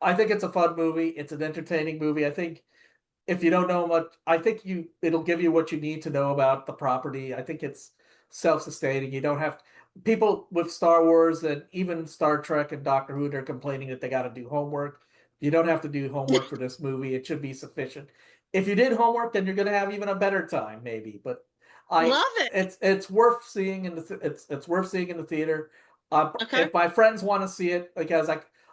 I think it's a fun movie. It's an entertaining movie. I think if you don't know much, I think it'll give you what you need to know about the property. I think it's self-sustaining. You don't have people with Star Wars and even Star Trek and Doctor Who, they're complaining that they got to do homework. You don't have to do homework for this movie. It should be sufficient. If you did homework, then you're going to have even a better time, maybe. But I love it. It's worth seeing it's worth seeing in the theater. If my friends want to see it, because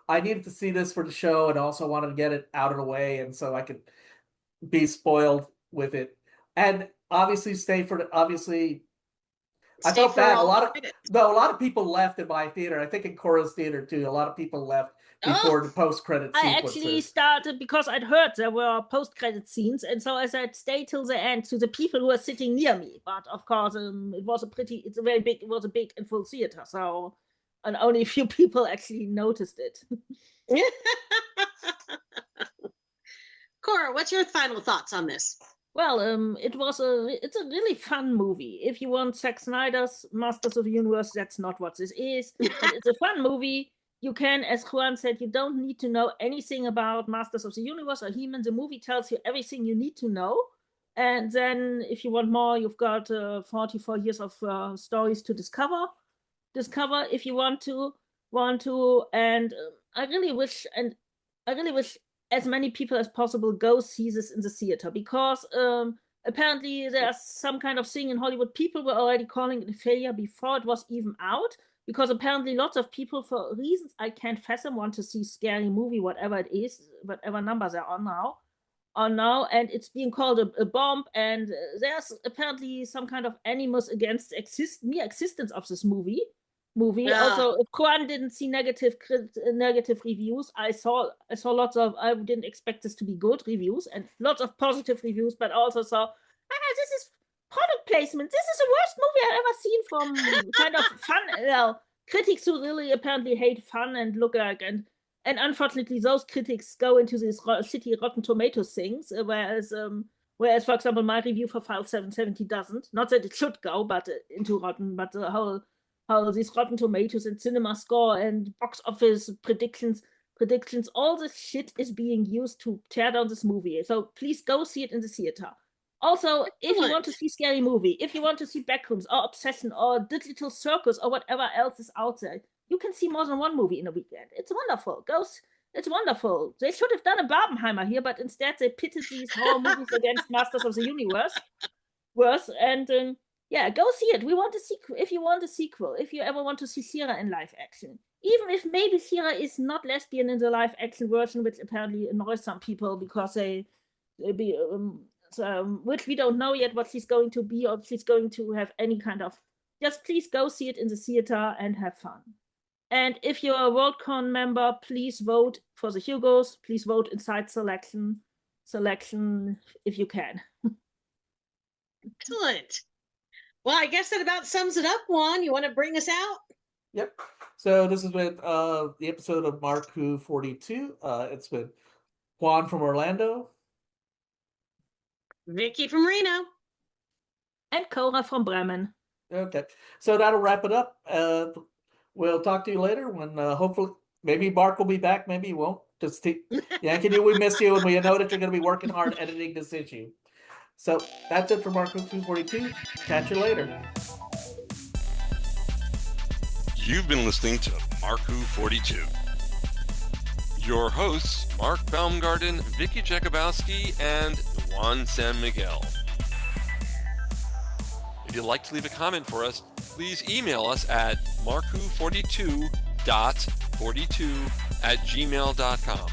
I needed to see this for the show and also wanted to get it out of the way, and so I could be spoiled with it. And obviously, I felt bad. A lot of people left in my theater. I think in Cora's theater too. A lot of people left before the post-credit sequences. I actually started because I'd heard there were post-credit scenes, and so I said, "Stay till the end" to the people who were sitting near me. But of course, it was a big and full theater, so and only a few people actually noticed it. Cora, what's your final thoughts on this? Well, it's a really fun movie. If you want Zack Snyder's Masters of the Universe, that's not what this is. But it's a fun movie. You can, as Juan said, you don't need to know anything about Masters of the Universe or He-Man. The movie tells you everything you need to know. And then if you want more, you've got 44 years of stories to discover if you want to. And I really wish as many people as possible go see this in the theater, because apparently there's some kind of thing in Hollywood. People were already calling it a failure before it was even out, because apparently lots of people, for reasons I can't fathom, want to see scary movie, whatever it is, whatever numbers are on now, and it's being called a bomb, and there's apparently some kind of animus against the mere existence of this movie. Also, if Juan didn't see negative reviews, I saw lots of, I didn't expect this to be good reviews, and lots of positive reviews, but also saw, this is product placement. This is the worst movie I've ever seen from kind of fun. Critics who really apparently hate fun and look like, and unfortunately those critics go into these shitty Rotten Tomatoes things, whereas for example my review for File 770 doesn't. Not that it should go, but into Rotten, but the whole how these Rotten Tomatoes and Cinema Score and box office predictions, all this shit is being used to tear down this movie. So please go see it in the theater. Also, if you want to see scary movie, if you want to see Backrooms or Obsession or Digital Circus or whatever else is out there, you can see more than one movie in a weekend. It's wonderful. It's wonderful. They should have done a Barbenheimer here, but instead they pitted these horror movies against Masters of the Universe. And go see it. We want a sequel. If you want a sequel, if you ever want to see Sierra in live action, even if maybe Sierra is not lesbian in the live action version, which apparently annoys some people because which we don't know yet what she's going to be, or if she's going to have any kind of. Just please go see it in the theater and have fun. And if you're a WorldCon member, please vote for the Hugos. Please vote inside selection if you can. Excellent. Well, I guess that about sums it up, Juan. You want to bring us out? Yep. So this has been the episode of Mark Who 42. It's been Juan from Orlando. Vicky from Reno. And Cora from Bremen. Okay, so that'll wrap it up. We'll talk to you later when hopefully maybe Mark will be back, maybe he won't. Just Yankee, we miss you, and we know that you're going to be working hard editing this issue. So that's it for Mark Who 242. Catch you later. You've been listening to Mark Who 42. Your hosts, Mark Baumgarten, Vicky Jakubowski, and Juan Sanmiguel. If you'd like to leave a comment for us, please email us at markwho42.42@gmail.com.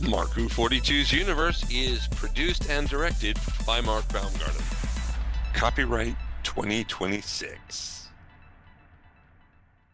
Mark Who 42's Universe is produced and directed by Mark Baumgarten. Copyright 2026.